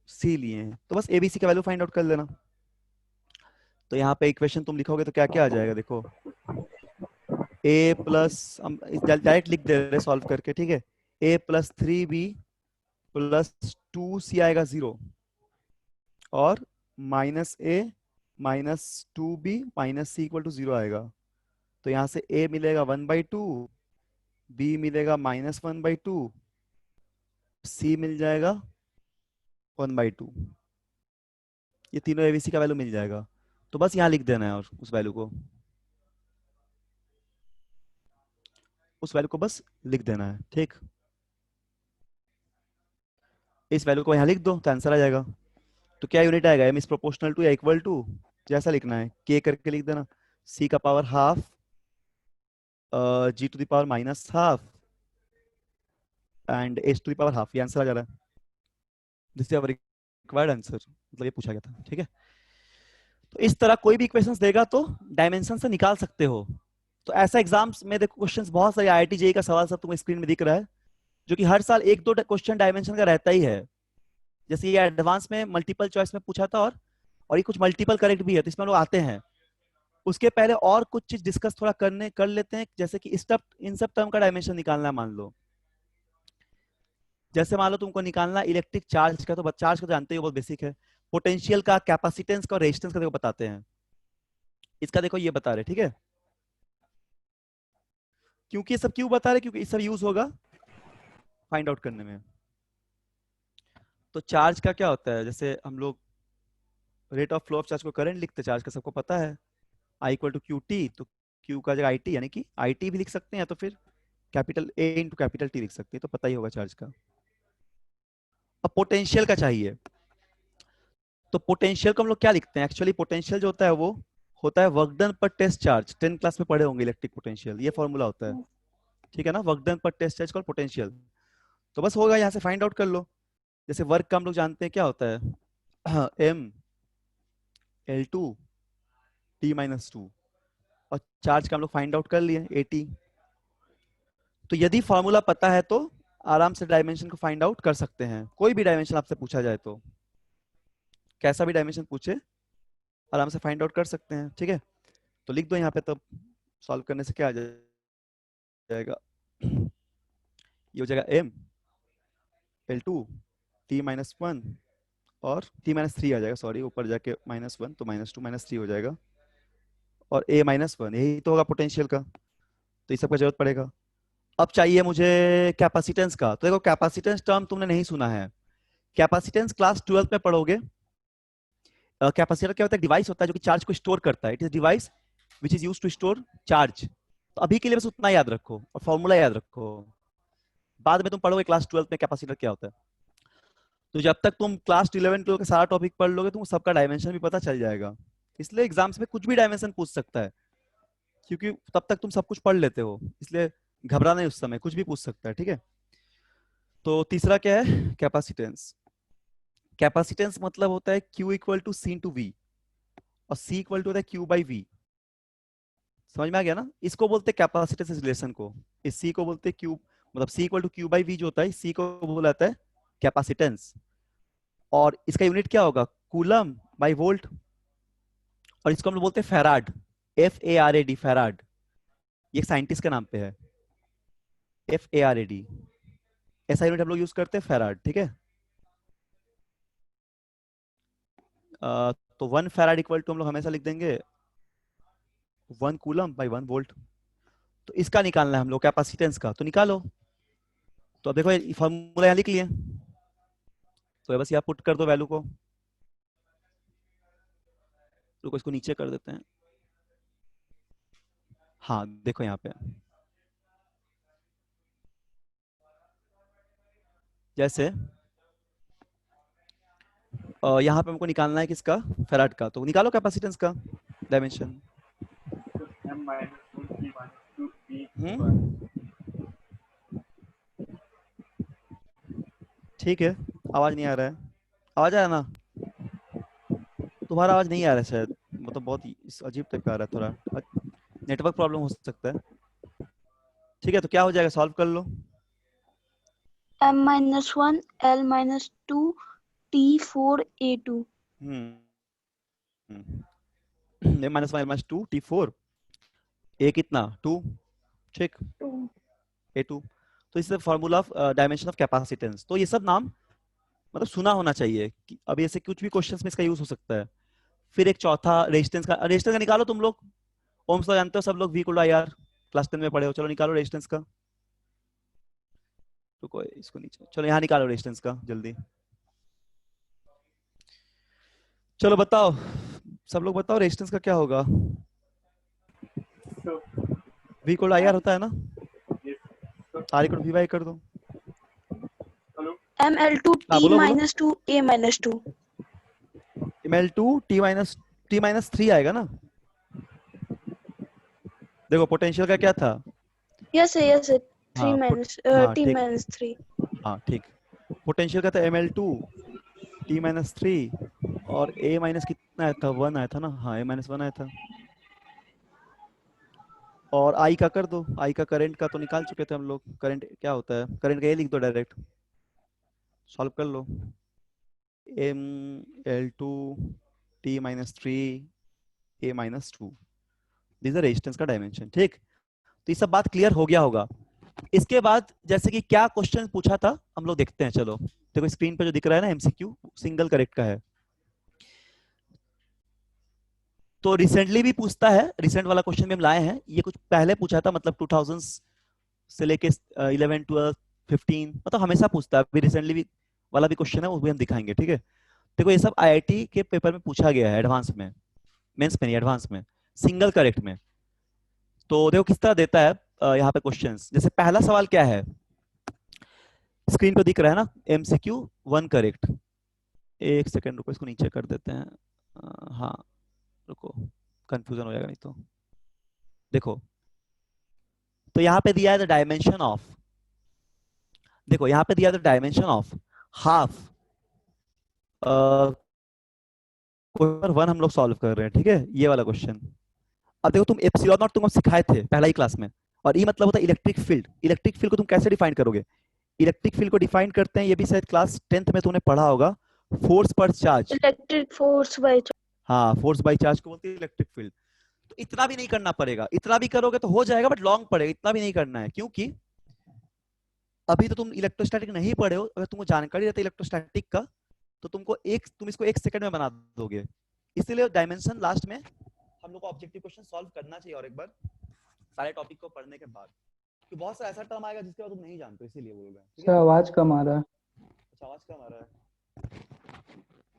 सी लिए हैं, तो बस एबीसी का वैल्यू फाइंड आउट कर लेना। तो यहाँ पे इक्वेशन तुम लिखोगे तो क्या क्या आ जाएगा, देखो ए प्लस, हम डायरेक्ट लिख दे रहे सॉल्व करके, ठीक है, A plus three B plus two C आएगा 0, और minus A minus two B minus C equal to 0 आएगा। तो यहाँ से ए मिलेगा 1/2, बी मिलेगा -1/2, सी मिल जाएगा 1/2। ये तीनों एबीसी का वैल्यू मिल जाएगा, तो बस यहाँ लिख देना है, और उस वैल्यू को, उस वैल्यू को बस लिख देना है, ठीक। इस वैल्यू को यहाँ लिख दो तो आंसर आ जाएगा। तो क्या यूनिट आएगा, एम इज प्रोपोर्शनल टू या इक्वल टू, जैसा लिखना है के करके लिख देना, सी का power half, G to the power minus half, and H to the power half. ये आंसर आ जा रहा है, this is our required answer, मतलब ये पूछा गया था, ठीक है। तो इस तरह कोई भी इक्वेशंस देगा तो डायमेंशन से निकाल सकते हो। तो ऐसा एग्जाम्स में देखो क्वेश्चंस बहुत सारे, आईआईटी जेईई का सवाल सब तुम्हें स्क्रीन में दिख रहा है, जो कि हर साल एक दो क्वेश्चन डायमेंशन का रहता ही है। जैसे ये एडवांस में मल्टीपल चॉइस में पूछा था, और ये कुछ मल्टीपल करेक्ट भी है, तो इसमें लोग आते हैं। उसके पहले और कुछ चीज डिस्कस थोड़ा कर लेते हैं, जैसे कि इन सब टर्म का डायमेंशन निकालना है। मान लो जैसे मान लो तुमको निकालना इलेक्ट्रिक चार्ज का, तो चार्ज का जानते हो, बहुत बेसिक है। पोटेंशियल का, कैपेसिटेंस का और रेजिस्टेंस का देखो बताते हैं। इसका देखो ये बता रहे, ठीक है। क्योंकि ये सब क्यों बता रहे, क्योंकि ये सब यूज होगा फाइंड आउट करने में। तो चार्ज का क्या होता है, जैसे हम लोग rate of flow of charge को करंट लिखते, चार्ज का सबको पता है, आई इक्वल टू क्यू टी, तो क्यू का जगह आई टी, यानी कि आई टी भी लिख सकते हैं या तो फिर capital A into capital T लिख सकते हैं, तो पता ही होगा चार्ज का। अब पोटेंशियल का चाहिए, तो पोटेंशियल को हम लोग क्या लिखते हैं, एक्चुअली पोटेंशियल जो होता है वो होता है वर्क डन पर टेस्ट चार्ज। 10 क्लास में पढ़े होंगे इलेक्ट्रिक पोटेंशियल, ये फॉर्मूला होता है, ठीक है ना, वर्क डन पर टेस्ट चार्ज कॉल्ड पोटेंशियल। तो बस होगा, यहाँ से फाइंड आउट कर लो। जैसे वर्क का हम लोग जानते हैं क्या होता है, M L two T minus two, और चार्ज का हम लोग फाइंड आउट कर लिए ए टी। तो यदि फॉर्मूला पता है तो आराम से डायमेंशन को फाइंड आउट कर सकते हैं। कोई भी डायमेंशन आपसे पूछा जाए तो, कैसा भी डायमेंशन पूछे, आराम से फाइंड आउट कर सकते हैं, ठीक है। तो लिख दो यहाँ पे, तब सॉल्व करने से क्या आ जाएगा, ये हो जाएगा M L two T minus one और टी माइनस थ्री आ जाएगा, सॉरी ऊपर जाके माइनस वन, तो माइनस टू माइनस थ्री हो जाएगा, और ए माइनस वन, यही तो होगा पोटेंशियल का, तो इस सब का जरूरत पड़ेगा। अब चाहिए मुझे कैपेसिटेंस का। तो देखो कैपेसिटेंस टर्म तुमने नहीं सुना है, कैपेसिटेंस क्लास 12 में पढ़ोगे। कैपेसिटर क्या होता है, डिवाइस होता है जो कि चार्ज को स्टोर करता है। It is device which is use to store charge. तो अभी के लिए बस उतना याद रखो और फॉर्मूला याद रखो, बाद में तुम पढ़ोगे क्लास 12 में कैपेसिटर क्या होता है। तो जब तक तुम क्लास 11 12 के सारा टॉपिक पढ़ लोगे तुम सबका डायमेंशन भी पता चल जाएगा। इसलिए एग्जाम्स में कुछ भी डायमेंशन पूछ सकता है, क्योंकि तब तक तुम सब कुछ पढ़ लेते हो, इसलिए घबरा नहीं, उस समय कुछ भी पूछ सकता है, ठीक है। तो तीसरा क्या है, कैपेसिटेंस। कैपेसिटेंस मतलब होता है Q equal to C into V, और C इक्वल टू होता है Q बाई वी। समझ में आ गया ना, इसको बोलते हैं कैपेसिटेंस रिलेशन को। इस C को बोलते हैं Q, मतलब C equal to Q by V जो होता है, C को बोला जाता है कैपेसिटेंस। और इसका यूनिट क्या होगा, कूलम बाई वोल्ट, और इसको हम लोग बोलते हैं फैराड, FARAD, फैराड। ये एक साइंटिस्ट के नाम पे है, FARAD, ऐसा यूनिट हम लोग यूज करते हैं फैराड, ठीक है। तो 1 फैराड इक्वल टू हम लोग हमेशा लिख देंगे 1 कूलम बाई 1 वोल्ट। तो इसका निकालना है हम लोग कैपेसिटेंस का, तो निकालो। तो अब देखो ये फॉर्मूला यहाँ लिख लिए, तो बस यहाँ पुट कर दो वैल्यू को। रुको इसको नीचे कर देते हैं, हाँ देखो यहाँ पे, जैसे यहाँ पे हमको निकालना है किसका, फैराड का, तो निकालो कैपेसिटेंस का डायमेंशन। ठीक है, आवाज नहीं आ रहा है, आवाज आया ना, तुम्हारा आवाज नहीं आ रहा है शायद, मतलब बहुत अजीब टाइप का आ रहा है, थोड़ा नेटवर्क प्रॉब्लम हो सकता है। ठीक है, तो क्या हो जाएगा, सॉल्व कर लो। m-1 l-2 t4 a2। m-1 t4, a कितना 2, ठीक, a2। तो इससे formula of dimension of capacitance. तो ये सब नाम मतलब सुना होना चाहिए कि अब ऐसे कुछ भी क्वेश्चंस में इसका यूज हो सकता है। फिर एक चौथा रेजिस्टेंस का, रेजिस्टेंस का निकालो तुम लोग, ओम्स लॉ जानते हो सब लोग, V equal to IR, class 10 में पढ़े हो, चलो निकालो रेजिस्टेंस का। रुको इसको नीचे, चलो यहाँ निकालो रेजिस्टेंस का जल्दी, चलो बताओ सब लोग, बताओ रेजिस्टेंस का क्या होगा। V इक्वल टू IR होता है ना, R इक्वल टू V कर दो। ml2 हाँ, t बोलो, minus 2 a minus 2। ml2 t minus 3 आएगा ना। देखो पोटेंशियल का क्या था, yes है 3 हाँ minus हाँ t ठीक, minus 3। हाँ ठीक, पोटेंशियल का था ml2 t minus 3, और a माइनस कितना आया था, 1 आया था ना, हाँ a minus 1 आया था। और I का कर दो, I का करंट का तो निकाल चुके थे हम लोग, करंट क्या होता है, करंट का ये लिख दो डायरेक्ट, सॉल्व कर लो। ml2 t minus 3 a minus 2, this is resistance का डायमेंशन, ठीक। तो ये सब बात क्लियर हो गया होगा। इसके बाद जैसे कि क्या क्वेश्चन पूछा था हम लोग देखते हैं, चलो देखो स्क्रीन पे जो दिख रहा है ना, MCQ सिंगल करेक्ट का है। तो रिसेंटली भी पूछता है, रिसेंट वाला क्वेश्चन भी हम लाए हैं, ये कुछ पहले पूछा था, मतलब 2000 से लेके 11 12 15, मतलब हमेशा पूछता है। अभी रिसेंटली भी वाला भी क्वेश्चन है, वो भी हम दिखाएंगे, ठीक है। देखो ये सब आईआईटी के पेपर में पूछा गया है, एडवांस में, मेंस में नहीं, एडवांस में, सिंगल करेक्ट में। तो देखो किस तरह देता है यहाँ पे क्वेश्चंस। जैसे पहला सवाल क्या है, स्क्रीन पे दिख रहा है ना, एमसीक्यू 1 करेक्ट। एक सेकंड रुको, इसको नीचे कर देते हैं। हाँ रुको, कंफ्यूजन हो जाएगा नहीं तो। देखो तो यहाँ पे दिया है द डायमेंशन ऑफ, देखो यहाँ पे दिया है the dimension of half. Question 1 हम लोग सॉल्व कर रहे हैं, ठीक है, ये वाला क्वेश्चन। अब देखो तुम एप्सिलॉन नॉट तुमको सिखाए थे पहला ही क्लास में, और ई मतलब होता है इलेक्ट्रिक फील्ड। इलेक्ट्रिक फील्ड को तुम कैसे डिफाइन करोगे? इलेक्ट्रिक फील्ड को डिफाइन करते हैं, ये भी शायद क्लास 10th में तुमने पढ़ा होगा, फोर्स पर चार्ज। इलेक्ट्रिक फोर्स बाय हाँ, फोर्स बाय चार्ज को बोलते हैं इलेक्ट्रिक फील्ड। तो इतना भी नहीं करना पड़ेगा, इतना भी करोगे तो हो जाएगा, बट लॉन्ग पड़ेगा, इतना भी नहीं करना है, क्योंकि अभी तो तुम इलेक्ट्रोस्टैटिक नहीं पढ़े हो। अगर तुमको जानकारी रहता है इलेक्ट्रोस्टैटिक का, तो तुम इसको 1 सेकंड में बना दोगे। इसीलिए डायमेंशन लास्ट में हम लोग को ऑब्जेक्टिव क्वेश्चन सॉल्व करना चाहिए, और एक बार सारे टॉपिक को पढ़ने के बाद, कि बहुत सारा ऐसा टर्म आएगा जिसके बाद तुम नहीं जानते, इसीलिए बोल रहे हैं, ठीक सर है। आवाज कम आ रहा है। अच्छा, आवाज कम आ रहा है,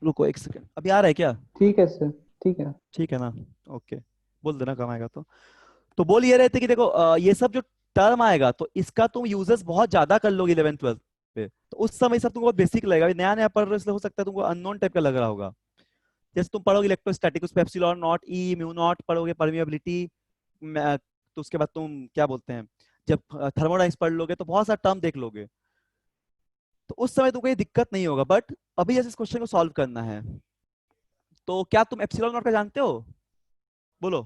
रुको 1 सेकंड, अभी आ रहा है क्या? ठीक है सर, ठीक है। ठीक है ना, ओके, बोल देना कम आएगा तो बोल ये रहे थे कि देखो ये सब जो टर्म आएगा, तो इसका तुम यूजेस बहुत ज्यादा कर लोगे 11th 12th पे, तो उस समय सब तुमको बहुत बेसिक लगेगा। अभी नया नया पढ़ रहे हो, इसलिए हो सकता है तुमको अननोन टाइप का लग रहा होगा। जैसे तुम पढ़ोगे इलेक्ट्रोस्टैटिक, उस पे epsilon not, E, mu naught पढ़ोगे, परमिएबिलिटी, तो उसके बाद तुम क्या बोलते हैं, जब थर्मोडाइनमिक्स पढ़ लोगे तो बहुत सारा टर्म देख लोगे, तो उस समय तुमको ये दिक्कत नहीं होगा। बट अभी जैसे इस क्वेश्चन को सॉल्व करना है, तो क्या तुम एप्सिलॉन नॉट का जानते हो? बोलो।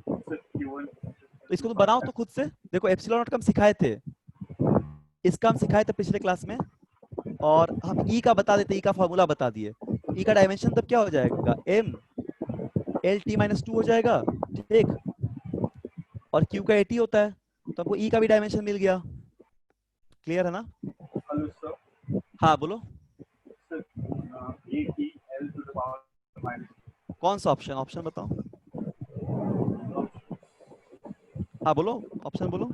तो इसको तुम बनाओ तो खुद से। देखो एप्सिलॉन नॉट का हम सिखाए थे, इसका हम सिखाए थे पिछले क्लास में, और हम ई का बता देते, ई का फॉर्मूला बता दिए। ई का डायमेंशन तब क्या हो जाएगा, m l t - 2 हो जाएगा, ठीक। और q का 80 होता है, तो हमको ई का भी डायमेंशन मिल गया। क्लियर है ना? हाँ बोलो, कौन सा ऑप्शन, ऑप्शन बताओ। हाँ बोलो, ऑप्शन बोलो।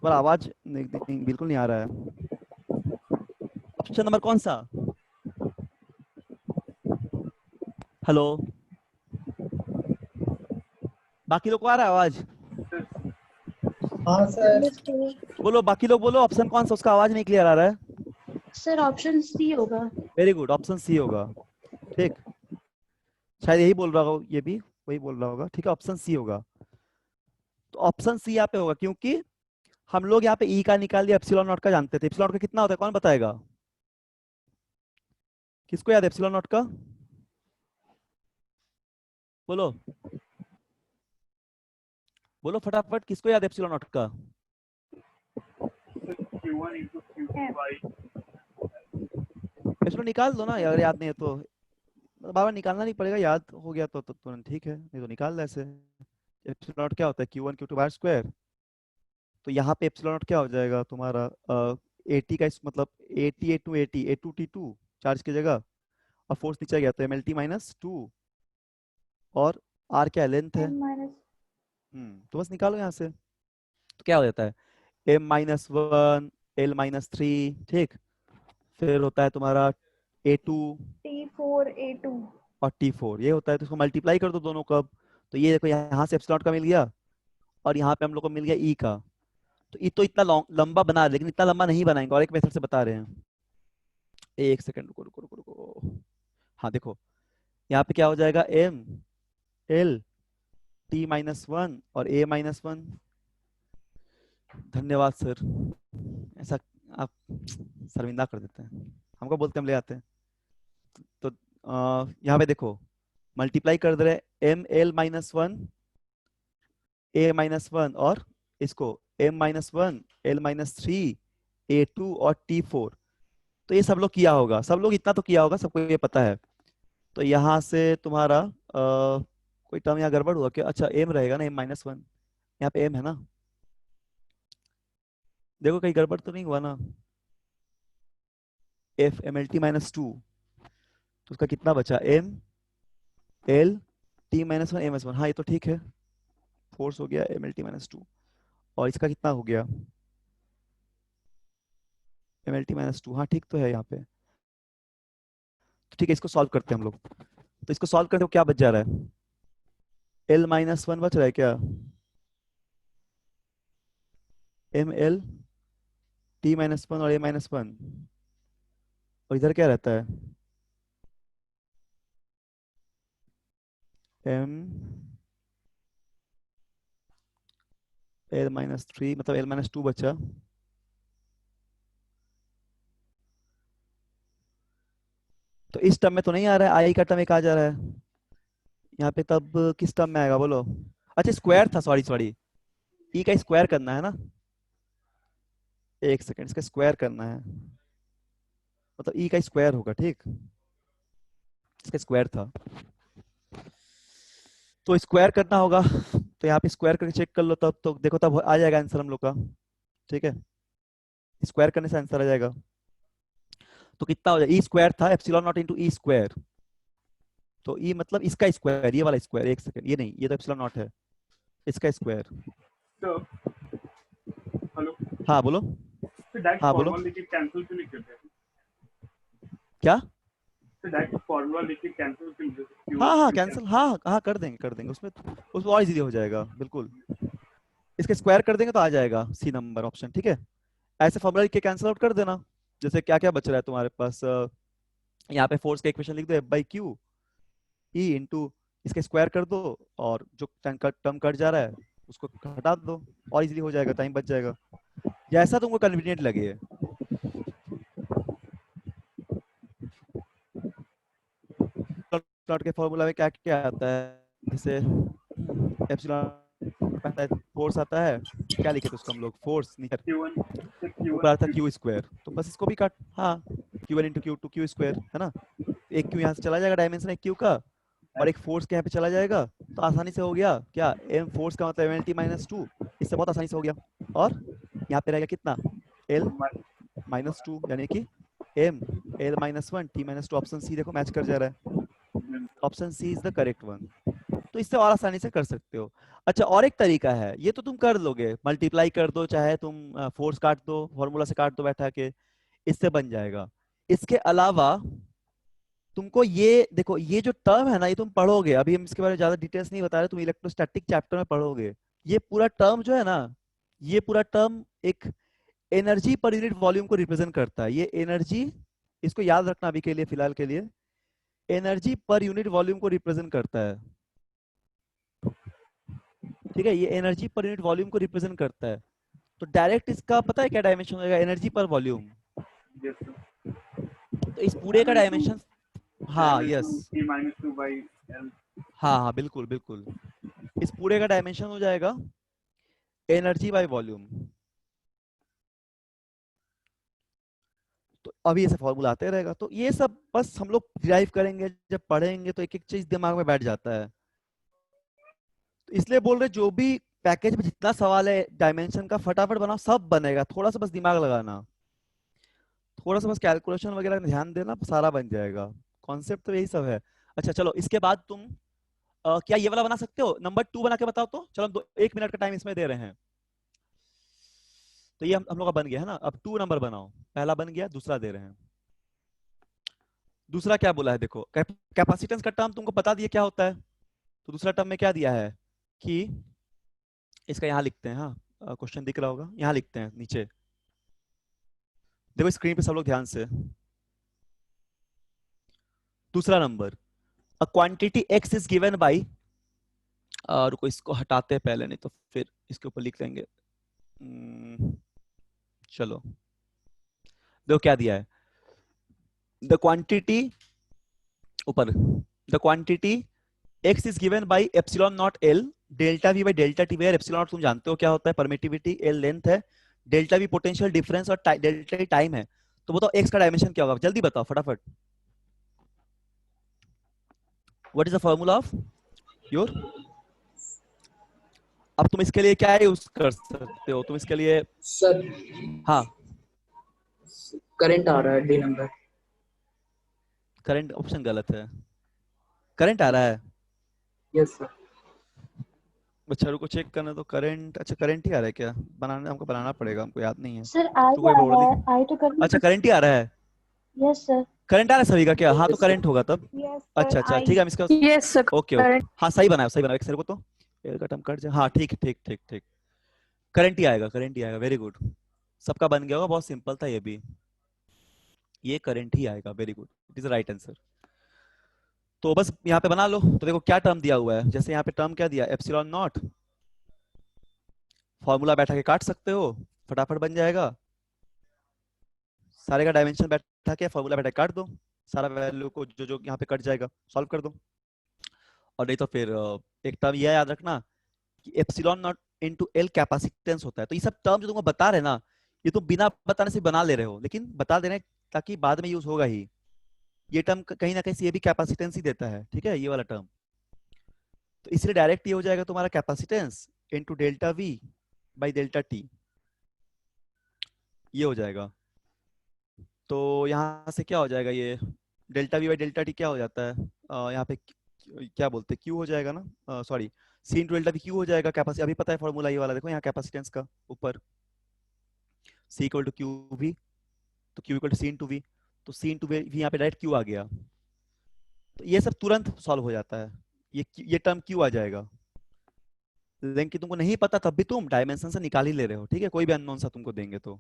पर आवाज बिल्कुल नहीं आ रहा है। ऑप्शन नंबर कौन सा? हेलो, बाकी लोग को आ रहा है आवाज? हाँ सर। बोलो, बाकी लोग बोलो, ऑप्शन कौन सा, उसका आवाज नहीं क्लियर आ रहा है। सर ऑप्शन सी होगा। वेरी गुड, ऑप्शन सी होगा, ठीक। शायद यही बोल रहा होगा, ये भी वही बोल रहा होगा, ठीक है, ऑप्शन सी होगा। तो ऑप्शन सी यहाँ पे होगा, क्योंकि हम लोग यहाँ पे ई का निकाल दिया, एप्सिलॉन नॉट का जानते थे। एप्सिलॉन नॉट का कितना होता है, कौन बताएगा? किसको याद है एप्सिलॉन नॉट का? बोलो बोलो फटाफट, किसको याद है एप्सिलॉन नॉट का? एप्सिलॉन निकाल दो ना यार, याद नहीं है तो बार बार निकालना नहीं पड़ेगा, याद हो गया तो तुरंत ठीक है, नहीं तो निकाल दे ऐसे। एप्सिलॉन नॉट क्या होता है, q1 q2 बार स्क्वायर। तो यहाँ पे एप्सिलॉन नॉट क्या हो जाएगा तुम्हारा, 80 का मतलब 80 a2 80 a2 t2 चार्ज की जगह, और फोर्स नीचे गया तो mlt - 2, और r क्या लेंथ है, तो बस निकालो यहाँ से। तो क्या हो जाता है, m - 1 l - 3, ठीक। फिर होता है तुम्हारा a2 T4 A2 और t4, ये होता है। तो इसको मल्टीप्लाई कर दो दोनों का, तो ये देखो यहाँ से एप्सिलॉन का मिल गया, और यहाँ पे हम लोग को मिल गया ई का। तो ई तो इतना लंबा बना, लेकिन इतना लंबा नहीं बनाएंगे, और एक मेथड से बता रहे हैं। एक सेकंड, रुको रुको रुको रुको। हाँ देखो, यहाँ पे क्या हो जाएगा, m l t - 1 और a - 1। धन्यवाद सर, ऐसा आप शर्मिंदा कर देते हैं, हमको बोलते हम ले आते हैं। तो यहाँ पे देखो मल्टीप्लाई कर दे रहे, m l - 1 a - 1, और इसको m - 1 l - 3 a2 और t4। तो ये सब लोग किया होगा, सब लोग इतना तो किया होगा, सबको ये पता है। तो यहाँ से तुम्हारा कोई टर्म यहाँ गड़बड़ हुआ क्या? अच्छा m रहेगा ना, m - 1, यहाँ पे m है ना, देखो कहीं गड़बड़ तो नहीं हुआ ना। f mlt - 2, तो उसका कितना बचा, m l t - 1 m - 1, हाँ ये तो ठीक है। फोर्स हो गया mlt-2, और इसका कितना हो गया mlt-2। हाँ ठीक तो है यहाँ पे। तो ठीक है, इसको सॉल्व करते हैं हम लोग। तो इसको सॉल्व करते हो क्या बच जा रहा है, l-1 बच रहा है क्या, ml-t-1 और a-1, और इधर क्या रहता है m l-3, मतलब l-2 बचा। तो इस टर्म में तो नहीं आ रहा है, आई का टर्म एक आ जा रहा है यहाँ पे, तब किस टर्म में आएगा बोलो। अच्छा स्क्वायर था, सॉरी सॉरी, ई का स्क्वायर करना है ना, एक सेकंड, इसका स्क्वायर करना है, मतलब ई का स्क्वायर होगा, ठीक, इसका स्क्वायर था तो स्क्वायर करना होगा। तो यहाँ पे स्क्वायर करके चेक कर लो, तब तो देखो तब आ जाएगा आंसर हम लोग का, ठीक है, स्क्वायर करने से आंसर आ जाएगा। तो कितना हो जाएगा, ई स्क्वायर था epsilon naught into E square, तो ई मतलब इसका स्क्वायर, ये वाला स्क्वायर, एक सेकंड, ये नहीं, ये तो एप्सिलॉन नॉट है, इसका स्क्वायर। तो हेलो, हाँ बोलो। तो डायरेक्ट हाँ बोलो फॉर्मूला लेके कैंसिल क्यों नहीं करते, क्या। तो डायरेक्ट फॉर्मूला लेके कैंसिल क्यों हाँ हाँ क्यों कैंसिल, हाँ हाँ कर देंगे उसमें, उसमें और इजीली हो जाएगा बिल्कुल, इसके स्क्वायर कर देंगे तो आ जाएगा सी नंबर ऑप्शन, ठीक है। ऐसे फॉर्मूला लिख के कैंसिल आउट कर देना। जैसे क्या क्या बच रहा है तुम्हारे पास, यहाँ पे फोर्स का इक्वेशन लिख दो, F by Q E into, इसके स्क्वायर कर दो, और जो टर्म कट जा रहा है उसको हटा दो, और इजीली हो जाएगा, टाइम बच जाएगा, जैसा तुमको कन्वीनियंट लगे। प्लॉट के फॉर्मूला में क्या क्या आता है, जैसे एप्सिलॉन आता है, फोर्स आता है, क्या लिखे थे उसको हम लोग, फोर्स नीचे Q1 ऊपर आता है क्यू स्क्वायर, तो बस इसको भी काट, हाँ Q1 into Q2 Q square है ना, एक क्यू यहाँ से चला जाएगा, डायमेंशन एक क्यू का, और एक फोर्स के यहाँ पे चला जाएगा, तो आसानी से हो गया क्या, एम फोर्स का मतलब mlt-2, इससे बहुत आसानी से हो गया। और यहाँ पे रहेगा कितना, l-2, यानी कि m l-1 t-2, option C देखो मैच कर जा रहा है, option C is the correct one. तो इससे और आसानी से कर सकते हो। अच्छा और एक तरीका है, ये तो तुम कर लोगे, मल्टीप्लाई कर दो, चाहे तुम फोर्स काट दो, फॉर्मूला से काट दो बैठा के, इससे बन जाएगा। इसके अलावा तुमको ये देखो, ये जो टर्म है ना, ये तुम पढ़ोगे, अभी हम इसके बारे में ज्यादा डिटेल्स नहीं बता रहे, तुम इलेक्ट्रोस्टैटिक चैप्टर में पढ़ोगे। ये पूरा टर्म जो है ना, ये पूरा टर्म एक एनर्जी पर यूनिट वॉल्यूम को रिप्रेजेंट करता है। ये एनर्जी, इसको याद रखना अभी के लिए, फिलहाल के लिए, एनर्जी पर यूनिट वॉल्यूम को रिप्रेजेंट करता है, ठीक है, ये एनर्जी पर यूनिट वॉल्यूम को रिप्रेजेंट करता है। तो डायरेक्ट इसका पता है क्या डायमेंशन होगा, एनर्जी पर वॉल्यूम। तो इस पूरे का डायमेंशन, हाँ यस, T-2 by L। हाँ हाँ बिल्कुल बिल्कुल, इस पूरे का डायमेंशन हो जाएगा एनर्जी बाय वॉल्यूम। तो अभी ऐसे फॉर्मूला आते रहेगा, तो ये सब बस हम लोग डिराइव करेंगे, जब पढ़ेंगे तो एक एक चीज दिमाग में बैठ जाता है। तो इसलिए बोल रहे, जो भी पैकेज में जितना सवाल है डायमेंशन का, फटाफट बनाओ, सब बनेगा, थोड़ा सा बस दिमाग लगाना, थोड़ा सा बस कैलकुलेशन वगैरह में ध्यान देना, सारा बन जाएगा। कॉन्सेप्ट तो यही सब है। अच्छा चलो, इसके बाद तुम क्या ये वाला बना सकते हो, नंबर 2 बना के बताओ तो, चलो हम 1 मिनट का टाइम इसमें दे रहे हैं। तो ये हम लोग का बन गया है ना, अब 2 नंबर बनाओ, पहला बन गया, दूसरा दे रहे हैं। दूसरा क्या बोला है देखो, कैपेसिटेंस का टर्म तुमको बता दिया क्या होता है, तो दूसरा टर्म में क्या दिया है कि, इसका यहाँ लिखते हैं, हाँ क्वेश्चन दिख रहा होगा, यहाँ लिखते हैं नीचे, देखो स्क्रीन पे सब लोग ध्यान से। दूसरा number, a quantity x is given bye, रुको इसको हटाते हैं पहले, नहीं तो फिर इसके ऊपर लिख लेंगे। चलो देखो क्या दिया है, द क्वांटिटी, ऊपर, the quantity x is given by epsilon naught l, delta v by delta t, where epsilon naught तुम जानते हो क्या होता है, परमिटिविटी, l लेंथ है, डेल्टा v पोटेंशियल डिफरेंस, और डेल्टा t टाइम है। तो बताओ x का डायमेंशन क्या होगा, जल्दी बताओ फटाफट। What is the formula of your, अब तुम इसके लिए क्या यूज कर सकते हो, तुम इसके लिए, सर हाँ करंट आ रहा है डी नंबर। करंट ऑप्शन गलत है, करंट आ रहा है, यस सर। अच्छा रुको चेक करना। तो करंट, अच्छा करंट ही आ रहा है क्या? बनाना, हमको बनाना पड़ेगा, हमको याद नहीं है। सर आई तो कोई आ प्रॉब्लम रहा नहीं। है, आई तो कर। अच्छा करंट ही आ रहा है। Yes sir. करंट आ रहा है सभी का क्या? हाँ तो यस सर। करंट होगा तब। यस सर अच्छा अच्छा आई। ठीक है, हम इसका यस सर। ओके ओके, हाँ सही बनाया सही बनाया। एक सेकंड को तो एल का टर्म कट जाए। हाँ ठीक ठीक ठीक ठीक, करंट ही आएगा, करंट ही आएगा। वेरी गुड, सबका बन गया होगा, बहुत सिंपल था ये भी। ये करंट ही आएगा, very good, it is right answer. तो बस यहाँ पे बना लो। तो देखो क्या टर्म दिया हुआ है, जैसे यहाँ पे टर्म क्या दिया, एप्सिलॉन नॉट। फॉर्मूला बैठा के काट सकते हो, फटाफट बन जाएगा। सारे का डायमेंशन बैठा के फॉर्मूला बैठा के काट दो, सारा वैल्यू को जो जो यहाँ पे कट जाएगा सॉल्व कर दो। और नहीं तो फिर एक टर्म यह याद रखना कि epsilon not into L capacitance होता है। तो ये सब टर्म जो तुमको बता रहे हैं ना, ये तुम बिना बताने से बना ले रहे हो, लेकिन बता दे रहे हैं ताकि बाद में यूज होगा ही। ये टर्म कहीं ना कहीं से ये भी कैपेसिटेंस ही देता है, ठीक है, ये वाला टर्म। तो इसलिए डायरेक्ट ये हो जाएगा तुम्हारा capacitance into delta we by delta T, ये हो जाएगा। तो यहाँ से क्या हो जाएगा, ये delta we by delta T क्या हो जाता है, यहाँ पे क्या बोलते हैं, क्यू हो जाएगा ना, sorry C into delta V Q हो जाएगा। कैपेसिटी अभी पता है फॉर्मूला ये वाला, देखो यहाँ कैपेसिटेंस का ऊपर C equal to Q V, तो Q equal to C into V, तो सी इंटू वी यहाँ पे डायरेक्ट क्यू आ गया। तो ये सब तुरंत सॉल्व हो जाता है, ये टर्म क्यू आ जाएगा। लेकिन कि तुमको नहीं पता तब भी तुम डायमेंशन से निकाल ही ले रहे हो, ठीक है, कोई भी अननोन सा तुमको देंगे तो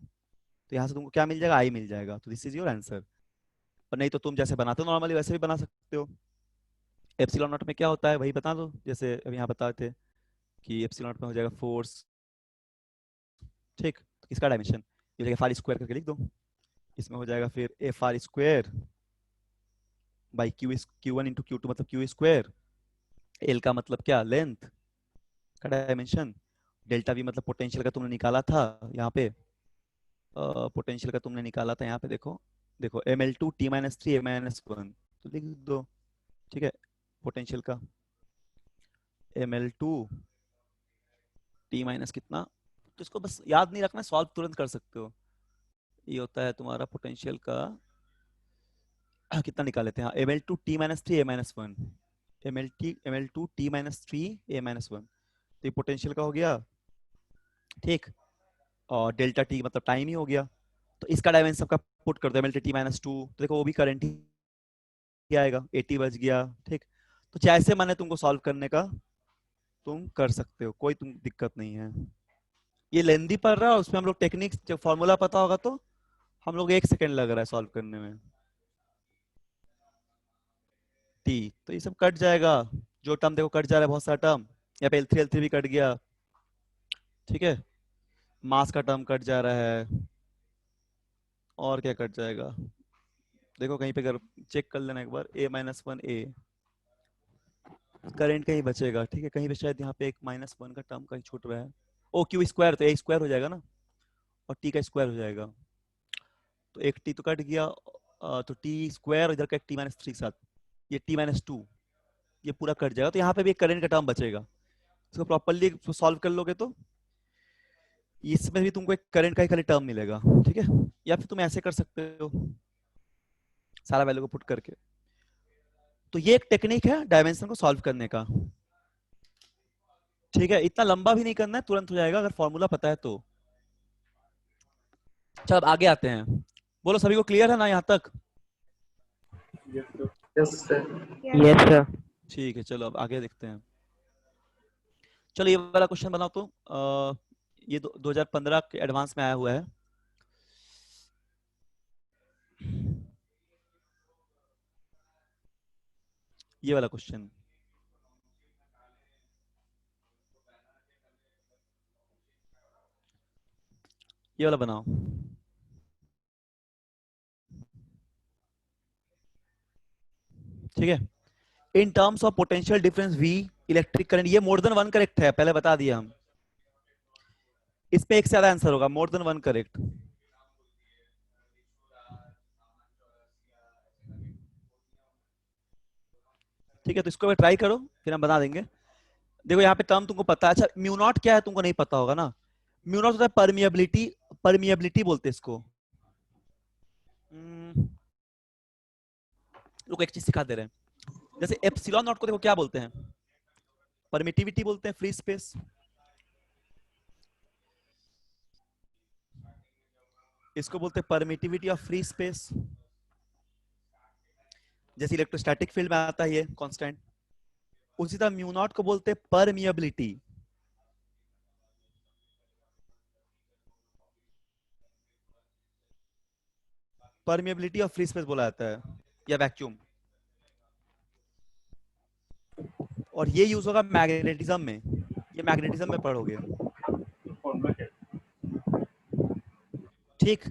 यहाँ से तुमको क्या मिल जाएगा, आई मिल जाएगा। तो दिस इज योर आंसर। और नहीं तो तुम जैसे बनाते हो नॉर्मली वैसे भी बना सकते हो। एप्सिलॉन नॉट में क्या होता है वही बता दो, जैसे अभी यहाँ बताते थे कि एप्सिलॉन नॉट में हो जाएगा फोर्स, ठीक। तो इसका डायमेंशन ये हो जाएगा फार स्क्वायर करके लिख दो। इसमें हो जाएगा फिर F R square by Q one into Q two, मतलब क्यू स्क्वायर। एल का मतलब क्या, लेंथ का डायमेंशन। डेल्टा वी मतलब पोटेंशियल का तुमने निकाला था यहाँ पे, पोटेंशियल का तुमने निकाला था यहाँ पे, देखो देखो M L two T minus three A minus one, तो लिख दो, ठीक है, पोटेंशियल का M L two T minus कितना। तो इसको बस याद नहीं रखना, सॉल्व तुरंत कर सकते हो। ये होता है तुम्हारा पोटेंशियल का कितना निकाल लेते हैं, M L two T minus three A minus one, M L two T minus three A minus one. तो ये पोटेंशियल का हो गया, ठीक। और डेल्टा टी मतलब टाइम ही हो गया। तो इसका डायमेंशन सबका पुट कर दो, M L T minus two, तो देखो वो भी करंट ही आएगा, 80 बच गया, ठीक। तो जैसे मैंने तुमको सॉल्व करने का तुम कर सकते हो, कोई तुम दिक्कत नहीं है। ये लेंदी पड़ रहा है, उसमें हम लोग टेक्निक जब फॉर्मूला पता होगा तो हम लोग 1 सेकेंड लग रहा है सॉल्व करने में। टी तो ये सब कट जाएगा, जो टर्म देखो कट जा रहा है, बहुत सारा टर्म यहाँ पे L3 L3 भी कट गया, ठीक है। मास का टर्म कट जा रहा है, और क्या कट जाएगा, देखो कहीं पे अगर चेक कर लेना एक बार, a minus one A, current कहीं बचेगा, ठीक है, कहीं पे शायद यहाँ पे एक माइनस वन का टर्म कहीं छूट रहा है। ओ क्यू स्क्वायर, तो ए स्क्वायर हो जाएगा ना, और टी का स्क्वायर हो जाएगा। तो एक टी तो कट गया, तो टी स्क्वायर, इधर का एक टी माइनस थ्री साथ, ये टी माइनस टू, ये पूरा कट जाएगा। तो यहाँ पे भी एक करंट का टर्म बचेगा, इसको प्रॉपरली सॉल्व कर लोगे तो इसमें भी तुमको एक करंट का ही खाली टर्म मिलेगा, ठीक है। या फिर तुम ऐसे कर सकते हो सारा वैल्यू को पुट करके। तो ये एक टेक्निक है डायमेंशन को सॉल्व करने का, ठीक है। इतना लंबा भी नहीं करना है, तुरंत हो जाएगा अगर फॉर्मूला पता है तो। चलो अब आगे आते हैं, बोलो सभी को क्लियर है ना यहाँ तक? Yes sir. Yes sir. ठीक है, चलो अब आगे देखते हैं। चलो ये वाला क्वेश्चन बनाओ तो, ये 2015 के एडवांस में आया हुआ है। ये वाला क्वेश्चन, ये वाला बनाओ, ठीक है। In terms of potential difference V electric current, ये मोर देन वन करेक्ट है, पहले बता दिया हम। इस पे एक से ज्यादा आंसर होगा, मोर देन वन करेक्ट। ठीक है, तो इसको ट्राई करो, फिर हम बना देंगे। देखो यहाँ पे टर्म तुमको पता है, अच्छा म्यू नॉट क्या है तुमको नहीं पता होगा ना। म्यू नॉट होता है परमिएबिलिटी, परमिएबिलिटी बोलते हैं इसको। लोग एक चीज सिखा दे रहे हैं, जैसे एप्सिलॉन नॉट को देखो क्या बोलते हैं, परमिटिविटी बोलते हैं फ्री स्पेस। इसको बोलते हैं परमिटिविटी ऑफ फ्री स्पेस। जैसे इलेक्ट्रोस्टैटिक फील्ड में आता है ये कांस्टेंट, उसी तरह म्यू नॉट को बोलते हैं permeability. Permeability of free space बोला जाता है, या वैक्यूम। और ये यूज होगा मैग्नेटिज्म में, ये मैग्नेटिज्म में पढ़ोगे। फॉर्मूला क्या है? ठीक,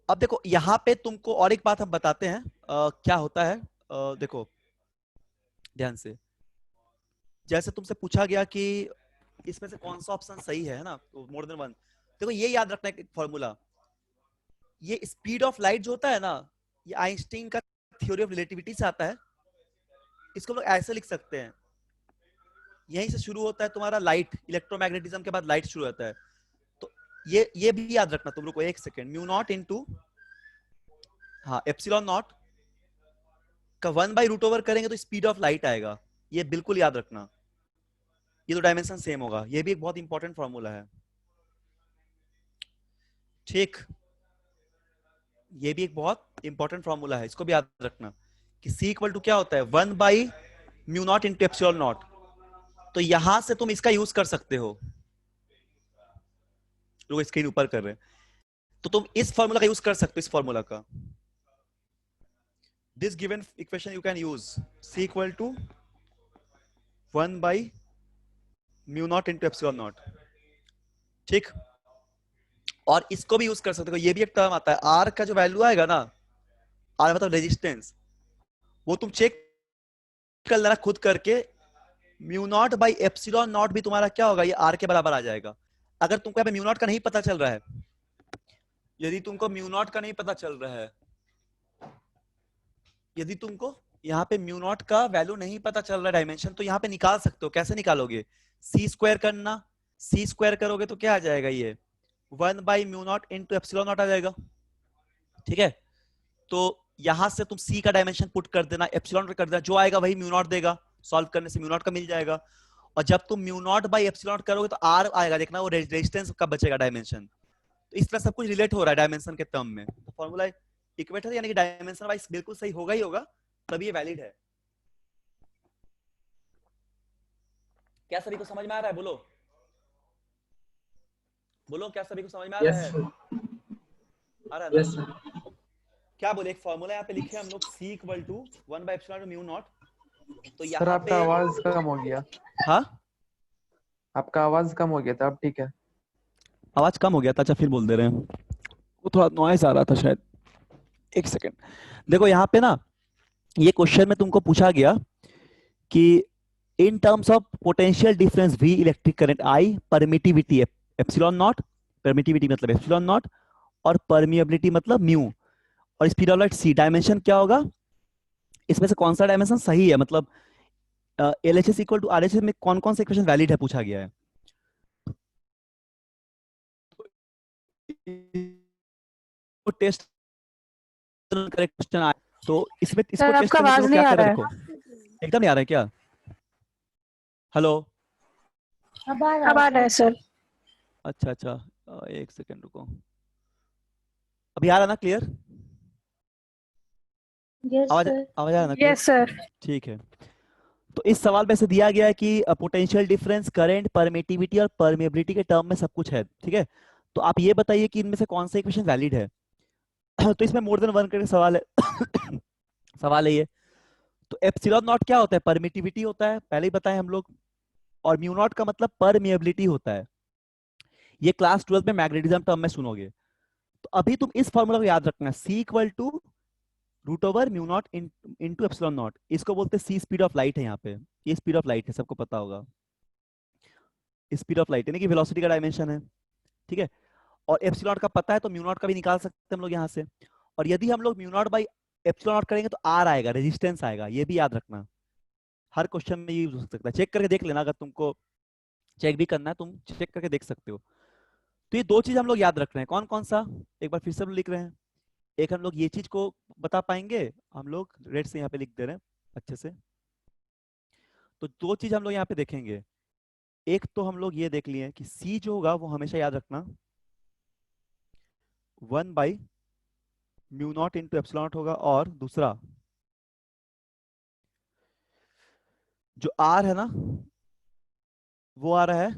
अब देखो यहाँ पे तुमको और एक बात हम बताते हैं क्या होता है। देखो ध्यान से, जैसे तुमसे पूछा गया कि इसमें से कौन सा ऑप्शन सही है ना, तो मोर देन वन। देखो ये याद रखना है एक फॉर्मूला, ये स्पीड ऑफ लाइट जो होता है ना, ये आइंस्टीन का थ्योरी ऑफ रिलेटिविटी से आता है। इसको लोग ऐसे लिख सकते हैं, यहीं से शुरू होता है तुम्हारा लाइट, इलेक्ट्रोमैग्नेटिज्म के बाद लाइट शुरू होता है। तो ये भी याद रखना तुम लोग को, एक सेकेंड, म्यू नॉट इनटू, हाँ, एप्सिलॉन नॉट का 1/√ओवर करेंगे तो स्पीड ऑफ लाइट आएगा। ये बिल्कुल याद रखना, ये तो डायमेंशन सेम होगा। ये भी एक बहुत इंपॉर्टेंट फॉर्मूला है। ठीक, ये भी एक बहुत इंपॉर्टेंट फॉर्मूला है, इसको भी याद रखना कि C इक्वल टू क्या होता है, 1/μ0 इंटू एप्सिलॉन नॉट। तो यहां से तुम इसका यूज कर सकते हो, लोग स्क्रीन ऊपर कर रहे हैं, तो तुम इस फॉर्मूला का यूज कर सकते हो, इस फॉर्मूला का। This given equation you can use C equal to 1/μ0 into epsilon naught. ठीक, और इसको भी यूज कर सकते हो, ये भी एक टर्म आता है, R का जो वैल्यू आएगा ना, R मतलब रेजिस्टेंस, वो तुम चेक कर लेना खुद करके, μ0/ε0 भी तुम्हारा क्या होगा, ये R के बराबर आ जाएगा। अगर तुमको यहाँ पे μ0 का नहीं पता चल रहा है, यदि तुमको μ0 का नहीं पता चल रहा है, यदि तुमको यहाँ पे μ0 का वैल्यू नहीं पता चल रहा है डायमेंशन, तो यहाँ पे निकाल सकते हो। कैसे निकालोगे, C² करना, C² करोगे तो क्या आ जाएगा, ये 1/μ0 इंटू एप्सिलॉन नॉट आ जाएगा। ठीक है, तो यहां से तुम C का डायमेंशन पुट कर देना, एप्सिलॉन कर देना, जो आएगा वही μ0 देगा, सॉल्व करने से μ0 का मिल जाएगा। और जब तुम μ0/ε0 करोगे तो R आएगा, देखना वो रेजिस्टेंस का बचेगा डायमेंशन। तो इस तरह सब कुछ रिलेट हो रहा है डायमेंशन के टर्म में। तो फॉर्मूला इक्वेटर यानी कि डायमेंशन वाइज बिल्कुल सही होगा ही होगा, तभी ये वैलिड है। क्या सभी को समझ में आ रहा है, बोलो बोलो, क्या सभी को समझ में आ रहा है? आ रहा है ना? क्या बोले, एक फॉर्मूला यहाँ पे लिखे हम लोग, C इक्वल टू 1/ε0 तो सर यहाँ आपका पे आवाज कम हो गया। हाँ, आपका आवाज कम हो गया था, अब ठीक है। आवाज कम हो गया था, अच्छा फिर बोल दे रहे हैं, वो थोड़ा नॉइस आ रहा था शायद। एक सेकेंड, देखो यहाँ पे ना, ये क्वेश्चन में तुमको पूछा गया कि in terms of potential difference V electric current I, permittivity epsilon not, permittivity मतलब एप्सिलॉन नॉट, और परमिएबिलिटी मतलब म्यू, और speed of light C, dimension क्या होगा, इसमें से कौन सा डायमेंशन सही है, मतलब LHS इक्वल टू RHS में कौन कौन से इक्वेशन वैलिड है पूछा गया है। तो टेस्ट करेक्ट क्वेश्चन आया, तो इसमें इसको सर, टेस्ट आपका करने के आवाज लिए नहीं क्या आ करें, रहा है। देखो एकदम नहीं आ रहा है क्या, हेलो, अब आ अब आ रहा है सर। अच्छा अच्छा, एक सेकेंड रुको, अभी आ रहा ना क्लियर, यस आवाज सर। आवाज आ रहा ना क्लियर? Yes sir. ठीक है, तो इस सवाल में से दिया गया है कि पोटेंशियल डिफरेंस, करंट, परमिटिविटी और परमेबिलिटी के टर्म में सब कुछ है। ठीक है, तो आप ये बताइए कि इनमें से कौन सा इक्वेशन वैलिड है। तो इसमें मोर देन वन करके सवाल है सवाल है ये। तो एप्सिलॉन नॉट क्या होता है, परमिटिविटी होता है, पहले ही बताए हम लोग, और म्यू नॉट का मतलब परमिएबिलिटी होता है। ये क्लास 12 में मैग्नेटिज्म टर्म में सुनोगे। तो अभी तुम इस फॉर्मूला को याद रखना, C equal to √μ0 into epsilon naught, इसको बोलते हैं C स्पीड ऑफ लाइट है। यहाँ पे ये स्पीड ऑफ लाइट है, सबको पता होगा, स्पीड ऑफ लाइट यानी कि वेलोसिटी का डायमेंशन है। ठीक है, और एप्सिलॉन नॉट का पता है तो म्यू नॉट का भी निकाल सकते हैं हम लोग यहाँ से। और यदि हम लोग μ0/ε0 करेंगे तो R आएगा, रेजिस्टेंस आएगा, ये भी याद रखना, हर क्वेश्चन में यूज हो सकता है, चेक करके देख लेना, अगर तुमको चेक भी करना है तुम चेक करके देख सकते हो। तो ये दो चीज हम लोग याद रख रहे हैं, कौन कौन सा, एक बार फिर से लिख रहे हैं। एक हम लोग ये चीज को बता पाएंगे, हम लोग रेड से यहाँ पे लिख दे रहे हैं अच्छे से। तो दो चीज हम लोग यहाँ पे देखेंगे, एक तो हम लोग ये देख लिए कि C जो होगा वो हमेशा याद रखना 1/μ0 इंटू एप्सिलॉन नॉट होगा, और दूसरा जो R है ना वो आ रहा है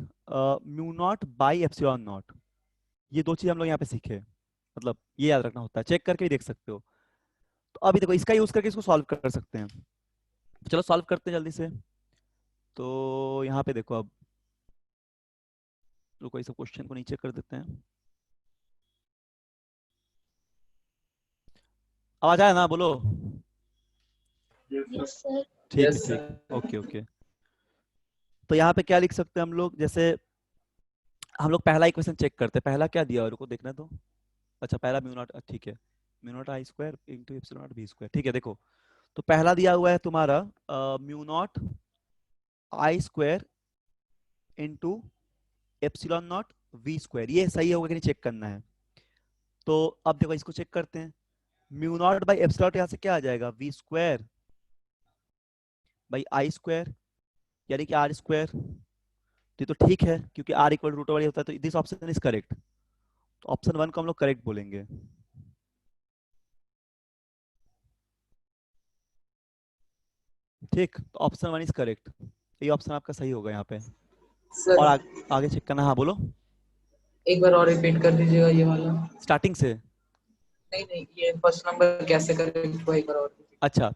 μ0/ε0। ये दो चीज हम लोग यहाँ पे सीखे, मतलब ये याद रखना होता है, चेक करके भी देख सकते हो। तो अभी देखो इसका यूज करके इसको सॉल्व कर सकते हैं। चलो सॉल्व करते हैं जल्दी से। तो यहाँ पे देखो, अब रुको, इस क्वेश्चन को नीचे कर देते हैं। आवाज आया ना, बोलो। Yes, sir. Yes, sir. ठीक है, Yes, sir. ठीक, ओके ओके। तो यहाँ पे क्या लिख सकते हैं हम लोग, जैसे हम लोग पहला इक्वेशन चेक करते हैं। पहला क्या दिया, रुको देखना तो। अच्छा, पहला μ0, ठीक है, μ0 I square into epsilon not V square. ठीक है, देखो तो पहला दिया हुआ है तुम्हारा μ0 I square into epsilon not V square. ये सही होगा कि नहीं चेक करना है। तो अब देखो इसको चेक करते हैं। μ0 बाई एप्सिलॉन यहाँ से क्या आ जाएगा, V square by I square, यानी कि R स्क्वायर। तो ये तो ठीक है, क्योंकि R इक्वल रूट ओवर होता है, तो दिस ऑप्शन इज करेक्ट। तो ऑप्शन 1 को हम लोग करेक्ट बोलेंगे। ठीक, तो ऑप्शन 1 इज करेक्ट। ये ऑप्शन आपका सही होगा यहाँ पे। सर और आगे चेक करना। हाँ बोलो, एक बार और रिपीट कर दीजिएगा ये वाला। स्टार्टिंग से। नहीं नहीं, ये फर्स्ट नंबर कैसे करेक्ट हुआ एक बार और। अच्छा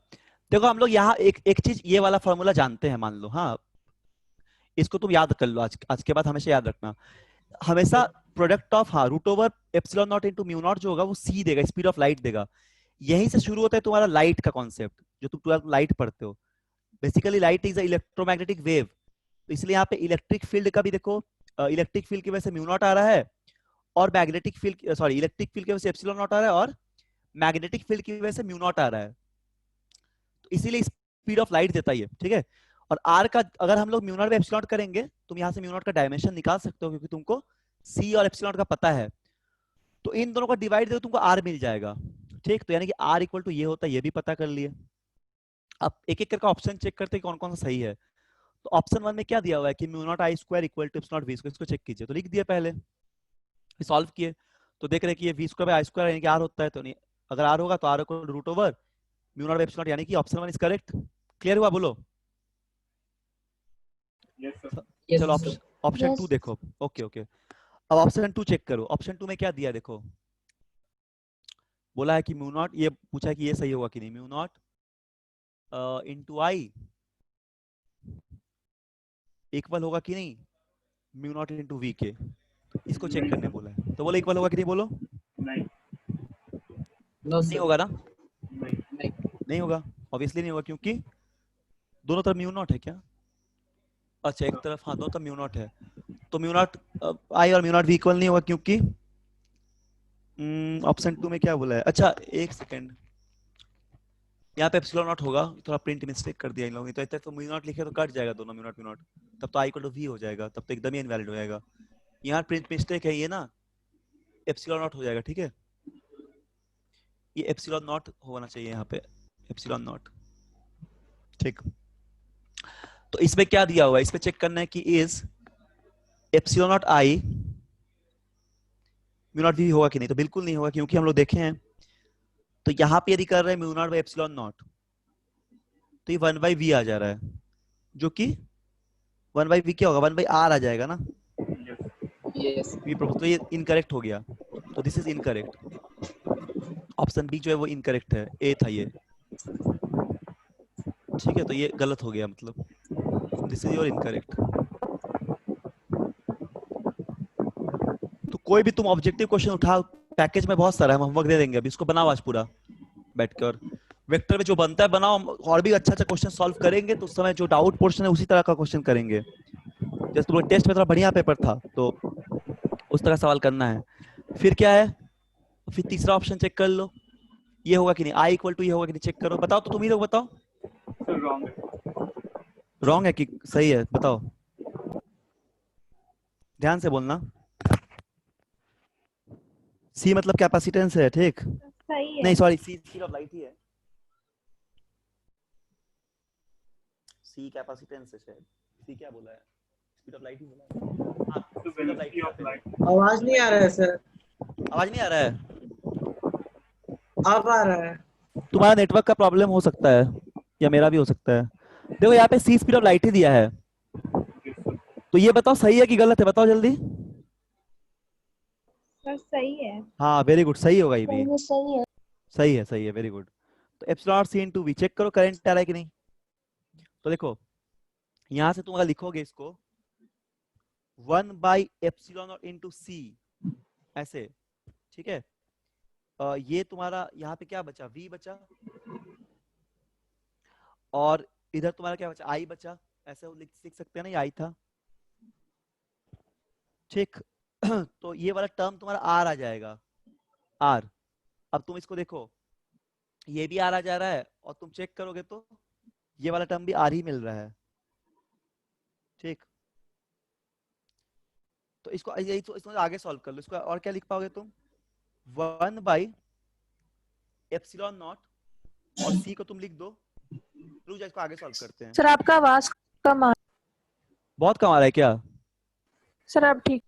देखो, हम लोग यहाँ एक एक चीज, ये वाला फॉर्मूला जानते हैं, मान लो। हाँ, इसको तुम याद कर लो, आज आज के बाद हमेशा याद रखना। हमेशा प्रोडक्ट ऑफ, हाँ, root over epsilon naught into mu naught जो होगा वो C देगा, स्पीड ऑफ लाइट देगा। यहीं से शुरू होता है तुम्हारा लाइट का कॉन्सेप्ट, जो तुम 12th लाइट पढ़ते हो। Basically light is electromagnetic wave. तो इसलिए यहाँ पे इलेक्ट्रिक फील्ड का भी देखो, इलेक्ट्रिक फील्ड की वजह से म्यू नॉट आ रहा है, और magnetic field, sorry, electric field की वजह से एप्सिलॉन नॉट आ रहा है, और मैग्नेटिक फील्ड की वजह से म्यू नॉट आ रहा है। तो इसीलिए स्पीड ऑफ लाइट देता है, ठीक है। और आर का अगर हम लोग mu naught by epsilon not करेंगे, तुम यहाँ से म्यू नॉट का डायमेंशन निकाल सकते हो, क्योंकि तुमको सी और एप्सिलॉन नॉट का पता है। तो इन दोनों का डिवाइड दे तुमको आर मिल जाएगा। ठीक, तो यानी कि आर इक्वल टू ये होता है, ये भी पता कर लिए। अब एक एक करके ऑप्शन चेक करते हैं कौन कौन सा सही है। तो ऑप्शन 1 में क्या दिया हुआ है कि mu naught I square equal to epsilon naught V square. इसको चेक कीजिए, तो लिख दिया पहले, सॉल्व किए तो देख रहे हैं कि ये V square by I square यानी कि आर होता है। तो नहीं, अगर आर होगा तो R equal to root over mu naught by epsilon naught, यानी कि ऑप्शन 1 इज करेक्ट। क्लियर हुआ, बोलो। Yes, sir. चलो ऑप्शन Yes. 2 देखो। ओके ओके, अब ऑप्शन 2 चेक करो। ऑप्शन 2 में क्या दिया देखो, बोला है कि म्यू नॉट, ये पूछा है कि ये सही होगा कि नहीं, mu naught into I equal होगा कि नहीं म्यू नॉट इंटू वी के। इसको चेक करने बोला है, तो बोलो इक्वल होगा कि नहीं, बोलो। नहीं, नो नहीं होगा ना, नहीं, नहीं। नहीं होगा, ऑब्वियसली नहीं होगा, क्योंकि दोनों तरफ म्यू नॉट है क्या। अच्छा, एक तरफ, हाँ, दोनों तरफ म्यू नॉट है। तो म्यू नॉट आई और म्यू नॉट वी इक्वल नहीं होगा, क्योंकि ऑप्शन 2 में क्या बोला है। अच्छा एक सेकेंड, यहाँ पे एप्सिलॉन नॉट होगा, थोड़ा प्रिंट मिस्टेक कर दिया इन लोगों ने। तो इतना तो म्यू नॉट लिखे तो कट जाएगा दोनों म्यू नॉट, तब तो आई इक्वल टू वी हो जाएगा, तब तो एकदम ही इनवैलिड हो जाएगा। यहाँ प्रिंट मिस्टेक है ये ना, एप्सिलॉन नॉट हो जाएगा, ठीक है। ये एप्सिलॉन नॉट होना चाहिए यहाँ पे, एप्सिलॉन नॉट। ठीक, तो इसमें क्या दिया हुआ है, इसमें चेक करना है कि is epsilon naught I mu naught V होगा कि नहीं। तो बिल्कुल नहीं होगा, क्योंकि हम लोग देखे हैं। तो यहाँ पे यदि कर रहे हैं mu naught by epsilon not, तो ये 1 बाई वी आ जा रहा है, जो कि 1 बाई वी क्या होगा, 1 बाई आर आ जाएगा ना, यस वी प्रोपोज। तो ये इनकरेक्ट हो गया, तो this is incorrect. Option B जो है वो इनकरेक्ट है, ए था ये, ठीक है। तो ये गलत हो गया, मतलब दिस इज योर इनकरेक्ट। तो कोई भी तुम ऑब्जेक्टिव क्वेश्चन उठाओ, पैकेज में बहुत सारा है, हम होमवर्क दे देंगे, अभी इसको बनाओ आज पूरा बैठकर। वेक्टर में जो बनता है बनाओ, और भी अच्छा अच्छा क्वेश्चन सॉल्व करेंगे। तो उस समय जो डाउट पोर्शन है उसी तरह का क्वेश्चन करेंगे। जैसे तुम्हारे टेस्ट में थोड़ा बढ़िया पेपर था, तो उस तरह सवाल करना है। फिर क्या है, फिर तीसरा ऑप्शन चेक कर लो, ये होगा कि नहीं, आई इक्वल टू ये होगा कि नहीं, चेक करो। बताओ तो, तुम ही लोग बताओ, sir, wrong है। रॉन्ग है कि सही है, बताओ, ध्यान से बोलना। सी मतलब कैपेसिटेंस है, ठीक। सही है। नहीं sorry, C speed of light ही है, सी कैपेसिटेंस है शायद। सी क्या बोला है, स्पीड ऑफ लाइट ही बोला। हाँ, तो स्पीड ऑफ लाइट वेलोसिटी था ऑफ पहले। लाइट। आवाज नहीं आ रहा है सर। आवाज नहीं आ रहा है? अब आ रहा है। तुम्हारा नेटवर्क का प्रॉब्लम हो सकता है या मेरा भी हो सकता है। देखो यहाँ पे सी स्पीड ऑफ लाइट ही दिया है, तो ये बताओ सही है कि गलत है, बताओ जल्दी। सर सही है। हाँ वेरी गुड, सही होगा ये भी। सही है। सही है, सही है, वेरी गुड। तो epsilon naught C into V, check करो करंट आ रहा है कि नहीं। तो देखो यहां से तुम अगर लिखोगे इसको 1/एप्सिलॉन इनटू सी ऐसे, ठीक है। ये तुम्हारा यहाँ पे क्या बचा, v बचा, और इधर तुम्हारा क्या बचा, i बचा। ऐसे लिख सकते हैं ना, ये i था, ठीक। तो ये वाला टर्म तुम्हारा r आ जाएगा, r। अब तुम इसको देखो, ये भी r आ जा रहा है, और तुम चेक करोगे तो ये वाला टर्म भी r ही मिल रहा है, ठीक। तो इसको यही तो, इसको आगे सॉल्व कर लो इसको। और क्या लिख पाओगे तुम, 1/एप्सिलॉन नॉट, और सी को तुम लिख दो। रुक जा, इसको आगे सॉल्व करते हैं। सर आपका आवाज कम आ। बहुत कम आ रहा है क्या? सर आप ठीक।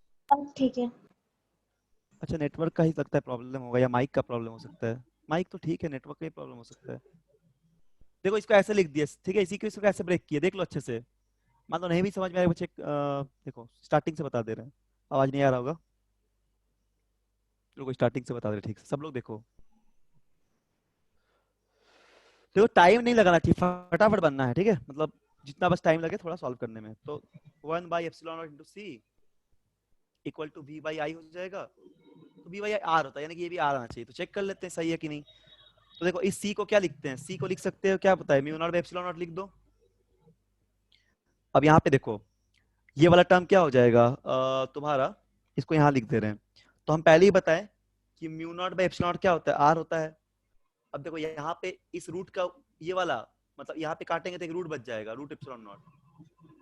ठीक है। अच्छा, नेटवर्क का ही लगता है प्रॉब्लम होगा, या माइक का प्रॉब्लम हो सकता है। माइक तो ठीक है, नेटवर्क का ही प्रॉब्लम हो सकता है। देखो इसको ऐसे लिख दिया, ठीक है, इसी को इसको ऐसे ब्रेक किया, देख लो अच्छे से। मान लो नहीं भी समझ में आएगा बच्चे, देखो स्टार्टिंग से बता दे रहे हैं, आवाज नहीं आ रहा होगा। रुको स्टार्टिंग से बता दे रहे, ठीक से सब लोग देखो। देखो टाइम नहीं लगाना चाहिए, फटाफट बनना है, ठीक है, मतलब जितना बस टाइम लगे थोड़ा सॉल्व करने में। तो 1/एप्सिलॉन into C equal to v by I हो जाएगा। तो v बाई आर होता है, यानी कि ये भी आर आना चाहिए। तो चेक कर लेते हैं सही है कि नहीं। तो देखो इस c को क्या लिखते हैं, c को लिख सकते हो, क्या पता है, mu naught by epsilon not लिख दो। अब यहाँ पे देखो ये वाला टर्म क्या हो जाएगा तुम्हारा, इसको यहाँ लिख दे रहे हैं। तो हम पहले ही बताएं कि mu naught by epsilon not क्या होता है, आर होता है। अब देखो यहाँ पे इस रूट का ये वाला, मतलब यहाँ पे काटेंगे तो एक रूट बच जाएगा, रूट एप्सिलॉन नॉट।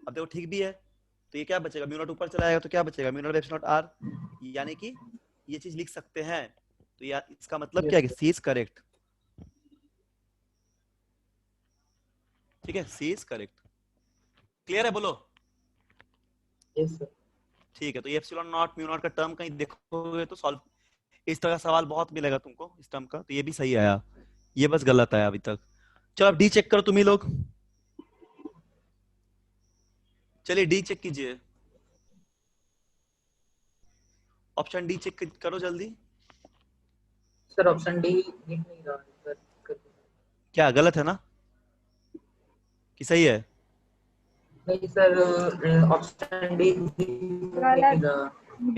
अब देखो ठीक भी है, तो ये क्या बचेगा, म्यू नॉट ऊपर चला जाएगा, तो क्या बचेगा, mu naught epsilon naught R, यानी कि ये चीज लिख सकते हैं। तो यार इसका मतलब क्या है कि सी इज करेक्ट, ठीक है, सी इज करेक्ट। क्लियर है, बोलो। Yes sir. ठीक है, तो ये एप्सिलॉन नॉट म्यू नॉट का टर्म कहीं देखोगे तो सॉल्व, इस तरह का सवाल बहुत मिलेगा तुमको इस टर्म का। तो ये भी सही आया, ये बस गलत आया अभी तक। चलो अब डी चेक करो तुम ही लोग, चलिए डी चेक कीजिए, ऑप्शन डी चेक करो जल्दी। सर ऑप्शन डी दिख नहीं रहा है सर। क्या गलत है ना कि सही है? नहीं सर, ऑप्शन डी दिख नहीं रहा।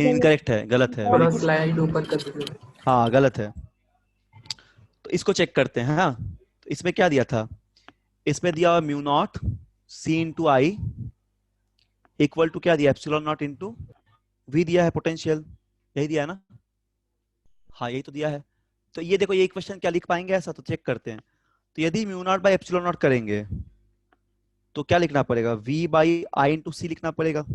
इनकरेक्ट है, गलत है, वेरी थोड़ा गुड। स्लाइड ऊपर कर दीजिए। हाँ गलत है, तो इसको चेक करते हैं। हाँ तो इसमें क्या दिया था, इसमें दिया हुआ mu naught C into I equal to क्या दिया, एप्सिलॉन नॉट इंटू वी दिया है, पोटेंशियल यही दिया है ना। हाँ यही तो दिया है। तो ये देखो ये क्वेश्चन क्या लिख पाएंगे ऐसा, तो चेक करते हैं। तो यदि mu naught by epsilon not करेंगे तो क्या लिखना पड़ेगा, v बाई आई इंटू सी लिखना पड़ेगा,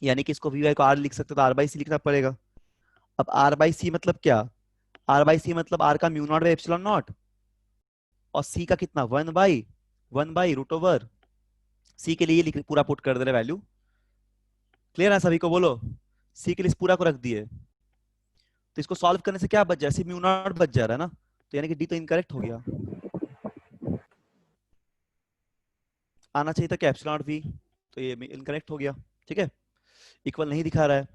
यानी कि इसको v बाई को r लिख सकते हो, तो r बाई सी लिखना पड़ेगा। अब r बाई सी मतलब क्या, r बाई सी मतलब r का mu naught by epsilon not, और c का कितना, 1/1 रूट ओवर। c के लिए लिख पूरा पुट कर दे रहे वैल्यू। क्लियर है सभी को, बोलो। c के लिए पूरा को रख दिए, तो इसको सॉल्व करने से क्या बच जाए, म्यू नॉट बच जा रहा है ना, तो यानी कि डी तो इनकरेक्ट हो गया। आना चाहिए था क्या एप्सिलॉन नॉट वी, तो ये इनकरेक्ट हो गया, ठीक है, इक्वल नहीं दिखा रहा है।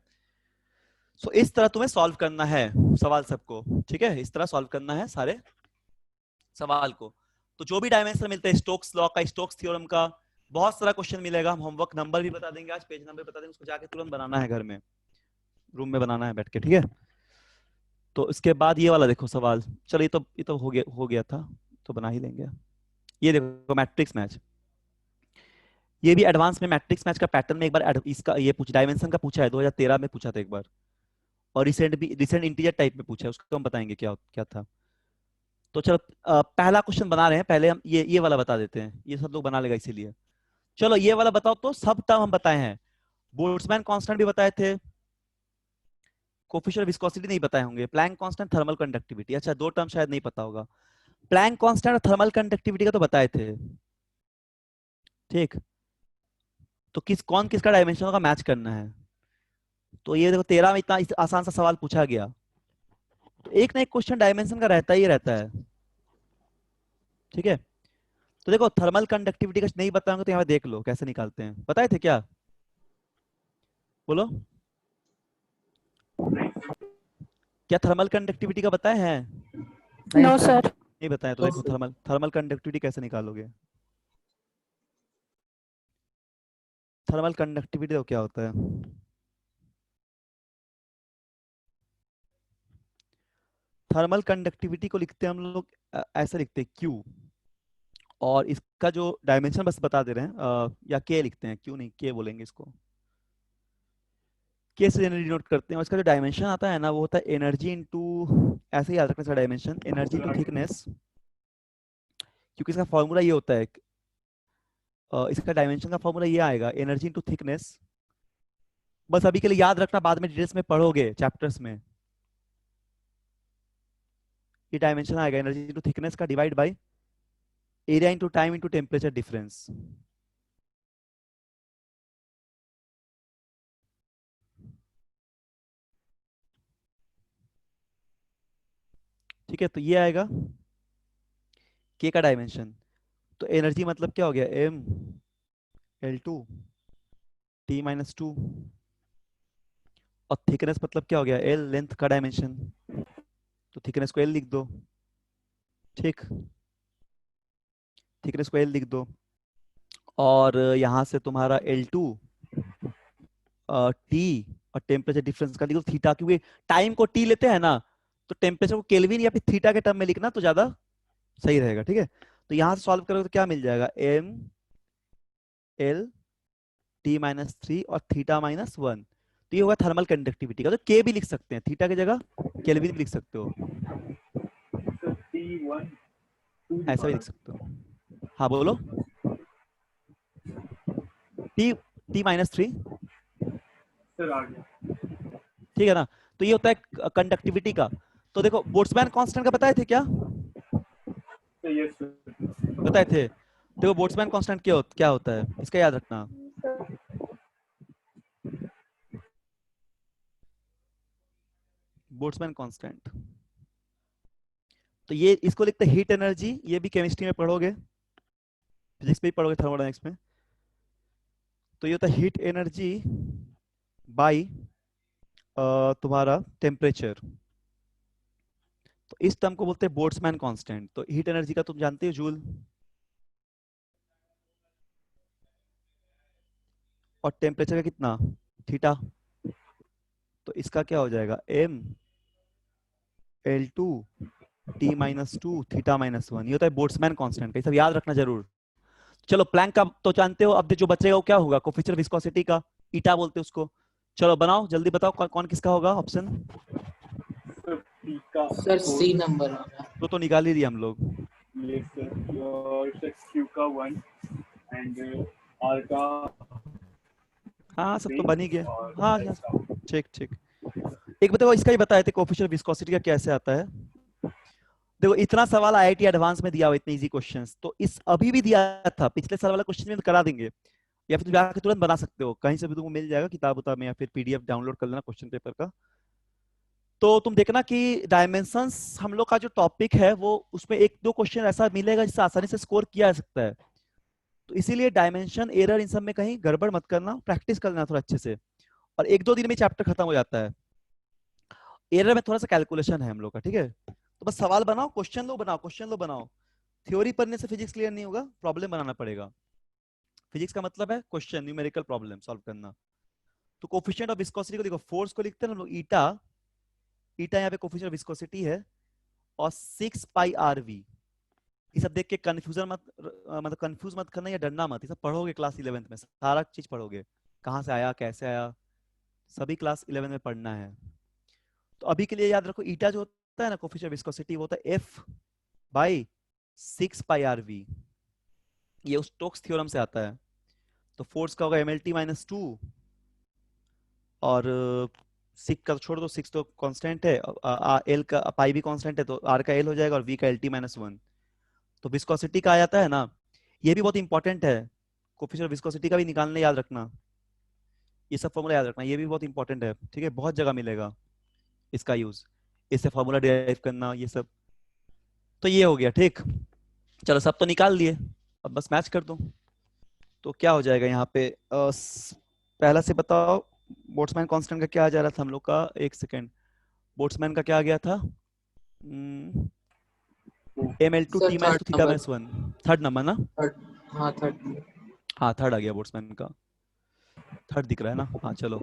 सो इस तरह तुम्हें सॉल्व करना है सवाल सबको, ठीक है, इस तरह सॉल्व करना है सारे सवाल को। तो जो भी डायमेंशन मिलते हैं, स्टोक्स लॉ का, स्टोक्स थ्योरम का, बहुत सारा क्वेश्चन मिलेगा। हम होमवर्क नंबर भी बता देंगे आज, पेज नंबर बता देंगे, उसको जाके तुरंत बनाना है घर में, रूम में बनाना है बैठ के, ठीक है। तो इसके बाद ये वाला देखो सवाल, चलो ये तो हो गया था, तो बना ही लेंगे। ये देखो मैट्रिक्स मैच, ये भी एडवांस में मैट्रिक्स मैच का पैटर्न में एक बार इसका ये डायमेंशन का पूछा है, 2013 में पूछा था एक बार, और रिसेंट इंटीजर टाइप में पूछा है, उसको हम बताएंगे क्या क्या था। तो चलो पहला क्वेश्चन बना रहे हैं, पहले हम ये वाला बता देते हैं, ये सब लोग बना लेगा इसीलिए। चलो ये वाला बताओ तो, सब टर्म हम बताए हैं, बोल्ट्जमैन कांस्टेंट भी बताए थे, कोफिशिएंट विस्कोसिटी नहीं बताए होंगे, प्लैंक कांस्टेंट, थर्मल कंडक्टिविटी। अच्छा दो टर्म शायद नहीं पता होगा, प्लैंक कांस्टेंट और थर्मल कंडक्टिविटी का तो बताए थे, ठीक। तो कौन किसका डायमेंशन होगा मैच करना है। तो ये देखो 13 में इतना आसान सा सवाल पूछा गया, तो एक ना एक क्वेश्चन डायमेंशन का रहता ही रहता है। ठीक है, तो देखो थर्मल कंडक्टिविटी का नहीं बताऊंगा तो यहाँ पे देख लो कैसे निकालते हैं। बताए थे क्या, बोलो क्या थर्मल कंडक्टिविटी का बताए हैं? No sir. नहीं बताया तो देखो थर्मल कंडक्टिविटी कैसे निकालोगे। थर्मल कंडक्टिविटी तो क्या होता है, थर्मल कंडक्टिविटी को लिखते हैं हम लोग ऐसे लिखते हैं Q, और इसका जो डायमेंशन बस बता दे रहे हैं या K लिखते हैं, Q नहीं K बोलेंगे इसको, K से एनर्जी नोट करते हैं। और इसका जो डायमेंशन आता है ना वो होता है एनर्जी इनटू, ऐसे ही याद रखना इसका डायमेंशन, एनर्जी इनटू थिकनेस, क्योंकि इसका फॉर्मूला ये होता है, इसका डायमेंशन का फॉर्मूला ये आएगा एनर्जी इनटू थिकनेस। बस अभी के लिए याद रखना, बाद में डिटेल्स में पढ़ोगे चैप्टर्स में। ये डायमेंशन आएगा एनर्जी इनटू थिकनेस का divide by area into time into temperature difference. ठीक है, तो ये आएगा K का डायमेंशन। तो एनर्जी मतलब क्या हो गया, M L2 T माइनस 2, और थिकनेस मतलब क्या हो गया, L लेंथ का डायमेंशन, तो थिकनेस को L लिख दो। ठीक, थिकनेस को L लिख दो, और यहाँ से तुम्हारा L2 T और टेम्परेचर डिफरेंस का लिखो थीटा, क्योंकि टाइम को T लेते हैं ना, तो टेम्परेचर को केल्विन या फिर थीटा के टर्म में लिखना तो ज्यादा सही रहेगा। ठीक है, तो यहाँ से सॉल्व करोगे तो क्या मिल जाएगा, M L T माइनस 3 और थीटा माइनस 1। तो ये होगा थर्मल कंडक्टिविटी का। तो K भी लिख सकते हैं, थीटा की जगह केल्विन भी लिख सकते हो, ऐसा भी लिख सकते हो। हाँ बोलो, T माइनस 3, सर आ गया। ठीक है ना। तो ये होता है कंडक्टिविटी का। तो देखो बोल्ट्जमैन कांस्टेंट का बताए थे क्या, सर यस सर। बताए थे। देखो बोल्ट्जमैन कांस्टेंट क्या होता है, इसका याद रखना। बोल्ट्जमैन कांस्टेंट, तो ये इसको लिखते हैं हीट एनर्जी, ये भी केमिस्ट्री में पढ़ोगे, फिजिक्स में भी पढ़ोगे, थर्मोडायनेमिक्स में। तो ये होता है हीट एनर्जी बाय तुम्हारा टेम्परेचर, तो इस टर्म को बोलते हैं बोल्ट्जमैन कांस्टेंट। तो हीट एनर्जी का तुम जानते हो जूल, और टेम्परेचर का कितना, थीटा, तो इसका क्या हो जाएगा, M L2 T minus 2 theta minus 1। ये होता है बोल्ट्जमैन कांस्टेंट का, ये सब याद रखना जरूर। चलो प्लैंक का तो जानते हो, अब जो बचेगा वो क्या होगा, कोफिशिएंट विस्कोसिटी का, ईटा बोलते हैं उसको। चलो बनाओ जल्दी, बताओ कौन किसका होगा ऑप्शन। सर P का सर सी नंबर होगा। तो निकाल ही दिया हम लोग। ये सर, और सर Q का 1 एंड R का हाँ सब तो बन ही गया। और हाँ S yes, का। ठीक ठीक। एक बताओ इसका ही बताए थे कोफिशिएंट विस्कोसिटी का कैसे आता है। देखो इतना सवाल आईआईटी एडवांस में दिया हुआ, इतने इजी क्वेश्चंस तो इस अभी भी दिया था, पिछले साल वाला क्वेश्चन में करा देंगे, या फिर तुम जाकर तुरंत बना सकते हो, कहीं से भी तुमको मिल जाएगा किताब उताब में, या फिर पीडीएफ डाउनलोड कर लेना क्वेश्चन पेपर का। तो तुम देखना कि डायमेंशंस हम लोग का जो टॉपिक है वो उसमें एक दो क्वेश्चन ऐसा मिलेगा जिससे आसानी से स्कोर किया जा सकता है। तो इसीलिए डायमेंशन एरर इन सब में कहीं गड़बड़ मत करना, प्रैक्टिस कर लेना थोड़ा अच्छे से, और एक दो दिन में चैप्टर खत्म हो जाता है। एरर में थोड़ा सा कैलकुलेशन है हम लोग का, ठीक है। तो बस सवाल बनाओ, क्वेश्चन लो बनाओ, क्वेश्चन लो बनाओ। थ्योरी पढ़ने से फिजिक्स क्लियर नहीं होगा, प्रॉब्लम बनाना पड़ेगा। फिजिक्स का मतलब है क्वेश्चन, न्यूमेरिकल प्रॉब्लम सॉल्व करना। तो कोफिशिएंट ऑफ विस्कोसिटी को देखो, फोर्स को लिखते हैं हम लोग ईटा, ईटा यहाँ पे कोफिशिएंट ऑफ विस्कोसिटी है, और 6 पाई आरवी। ये सब देख के कंफ्यूजन मत, मतलब कंफ्यूज मत करना या डरना मत, ये सब पढ़ोगे क्लास 11th में, सारा चीज पढ़ोगे, कहाँ से आया कैसे आया, सभी क्लास 11 में पढ़ना है। तो अभी के लिए याद रखो, ईटा जो होता है ना कोफिशिएंट ऑफ विस्कोसिटी, वो होता है F बाई 6 पाई आरवी, ये उस स्टोक्स थ्योरम से आता है। तो फोर्स का होगा MLT माइनस 2, और 6 का तो छोड़ दो, 6 तो कांस्टेंट है, L का पाई भी कांस्टेंट है, तो R का L हो जाएगा, और V का LT माइनस 1। तो विस्कोसिटी का आ जाता है ना, ये भी बहुत इंपॉर्टेंट है, कोफिशिएंट ऑफ विस्कोसिटी का भी निकालने याद रखना, ये सब फॉर्मूला याद रखना, ये भी बहुत इंपॉर्टेंट है, ठीक है, बहुत जगह मिलेगा इसका यूज, इससे फॉर्मूला डिराइव करना ये सब। तो ये हो गया, ठीक। चलो सब तो निकाल लिए, अब बस मैच कर दो। तो क्या हो जाएगा यहाँ पे, पहला से बताओ, बोल्ट्जमैन कांस्टेंट का क्या आ जा रहा था हम लोग का, एक सेकेंड, बोल्ट्जमैन का क्या आ गया था, ml2 Sir, t third -2 theta number. -1, third number ना, हाँ थर्ड। हाँ थर्ड आ गया बोल्ट्जमैन का, थर्ड दिख रहा है ना, हाँ चलो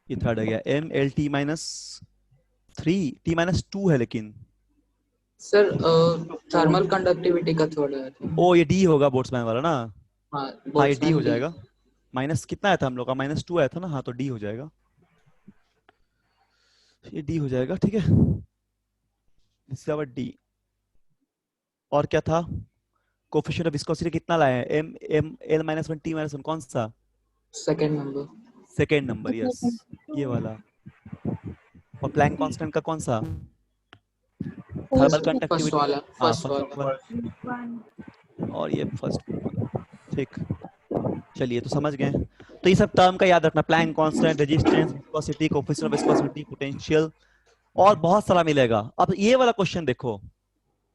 ये थर्ड आ गया, mlt -3 t -2 है लेकिन, सर थर्मल कंडक्टिविटी का थोड़ा है। ओ ये डी होगा बोल्ट्जमैन वाला ना, हाँ हाँ ये डी हो बोल्ट्जमैन जाएगा, माइनस कितना आया था हम लोग का, -2 आया था ना, हाँ तो डी हो जाएगा, ये डी हो जाएगा, ठीक है, दिस इज आवर डी। और क्या था, कोफिशिएंट ऑफ विस्कोसिटी कितना लाए हैं, l -1 t -1 कौन सा, second number. Second number, yes ये वाला। और प्लैंक कांस्टेंट का कौन सा, थर्मल फर्स्ट कंडक्टिविटी, वाला, हाँ फर्स्ट वाला। और ये फर्स्ट, ठीक, चलिए तो समझ गए। तो ये सब टर्म का याद रखना, Planck constant, resistance, viscosity, coefficient of viscosity, potential, और बहुत सारा मिलेगा। अब ये वाला क्वेश्चन देखो,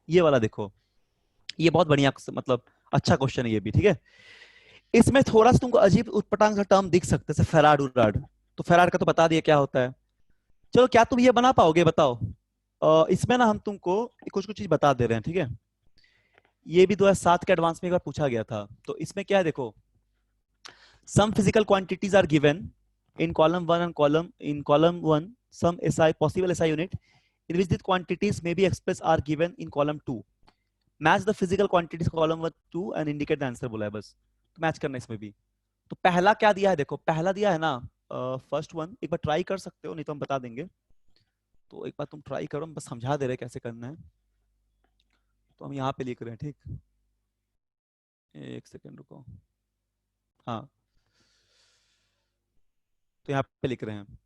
ये वाला देखो, ये बहुत बढ़िया, मतलब अच्छा क्वेश्चन है ये भी, ठीक है। इसमें थोड़ा सा तुमको अजीब उटपटांग सा टर्म दिख सकते हैं, फेराड उराड, तो फेराड का तो बता दिए क्या होता है। चलो क्या तुम ये बना पाओगे बताओ, इसमें ना हम तुमको कुछ कुछ चीज बता दे रहे हैं, ठीक है। ये भी 2007 के एडवांस में एक बार पूछा गया था। तो इसमें क्या है देखो, some physical quantities are given in column 1 and column 1 some SI possible SI unit in which these quantities may be expressed are given in column 2. Match the physical quantities column 1 2 and indicate the answer बोला है बस। तो match करना इसमें भी। तो पहला क्या दिया है देखो, पहला दिया है ना फर्स्ट वन, एक बार ट्राई कर सकते हो, नहीं तो हम बता देंगे। तो एक बार तुम ट्राई करो, हम बस समझा दे रहे हैं कैसे करना है। तो हम यहाँ पे लिख रहे हैं, ठीक, एक सेकेंड रुको, हाँ तो यहाँ पे लिख रहे हैं।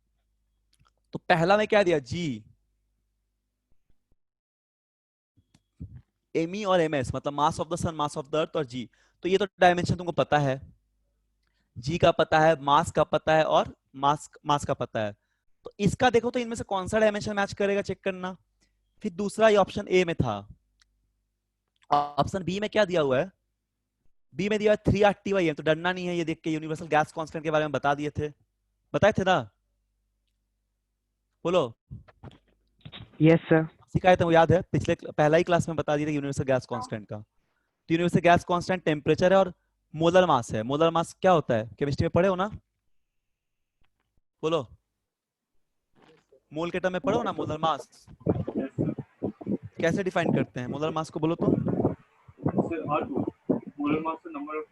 तो पहला में क्या दिया, जी एमी और एमएस, मतलब mass of the sun, mass of the earth, और जी। तो ये तो डायमेंशन तुमको पता है, जी का पता है, मास का पता है, और मास का पता है। तो इसका देखो तो इनमें से कौन सा डायमेंशन मैच करेगा, चेक करना। फिर दूसरा ये ऑप्शन ए में था, ऑप्शन बी में क्या दिया हुआ है, बी में दिया है 3 RTY, तो डरना नहीं है, ये देख के यूनिवर्सल गैस कांस्टेंट के बारे में बता दिए थे, बताए थे ना, बोलो। Yes sir. सिखाए थे वो याद है, पिछले पहला ही क्लास में बता दिए थे यूनिवर्सल गैस कांस्टेंट का। तो यूनिवर्सल गैस कांस्टेंट टेम्परेचर है और मोलर मास है। मोलर मास क्या होता है, केमिस्ट्री में पढ़े हो ना, बोलो, मोल के टर्म में पढ़ो ना, मोलर मास कैसे डिफाइन करते हैं मोलर मास को, बोलो तो। मोलर मास का नंबर ऑफ,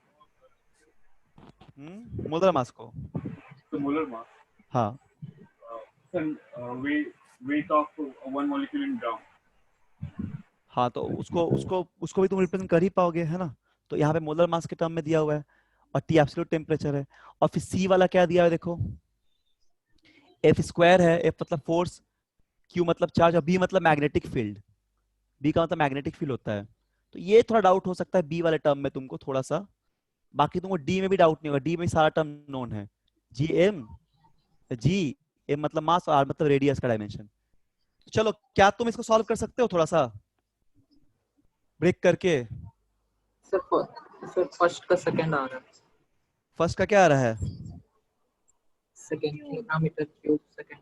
मोलर मास को, तो मोलर मास, हाँ weight of one molecule in gram. हाँ, तो उसको भी तुम रिप्रेजेंट कर ही पाओगे, है ना। तो यहाँ पे मोलर मास के टर्म में दिया हुआ है, और टी एब्सोल्यूट टेम्परेचर है। और फिर सी वाला क्या दिया है देखो, एफ स्क्वायर है, एफ मतलब फोर्स, क्यू मतलब चार्ज, और बी मतलब मैग्नेटिक फील्ड। बी का मतलब मैग्नेटिक फील्ड होता है। तो ये थोड़ा डाउट हो सकता है बी वाले टर्म में तुमको थोड़ा सा, बाकी तुमको डी में भी डाउट नहीं होगा, डी में सारा टर्म नोन है। जी एम मतलब मास, और आर मतलब रेडियस का डायमेंशन। चलो क्या तुम इसको सॉल्व कर सकते हो थोड़ा सा ब्रेक करके। सर फर्स्ट का सेकंड आ रहा है। फर्स्ट का क्या आ रहा है, second kilometre cube second.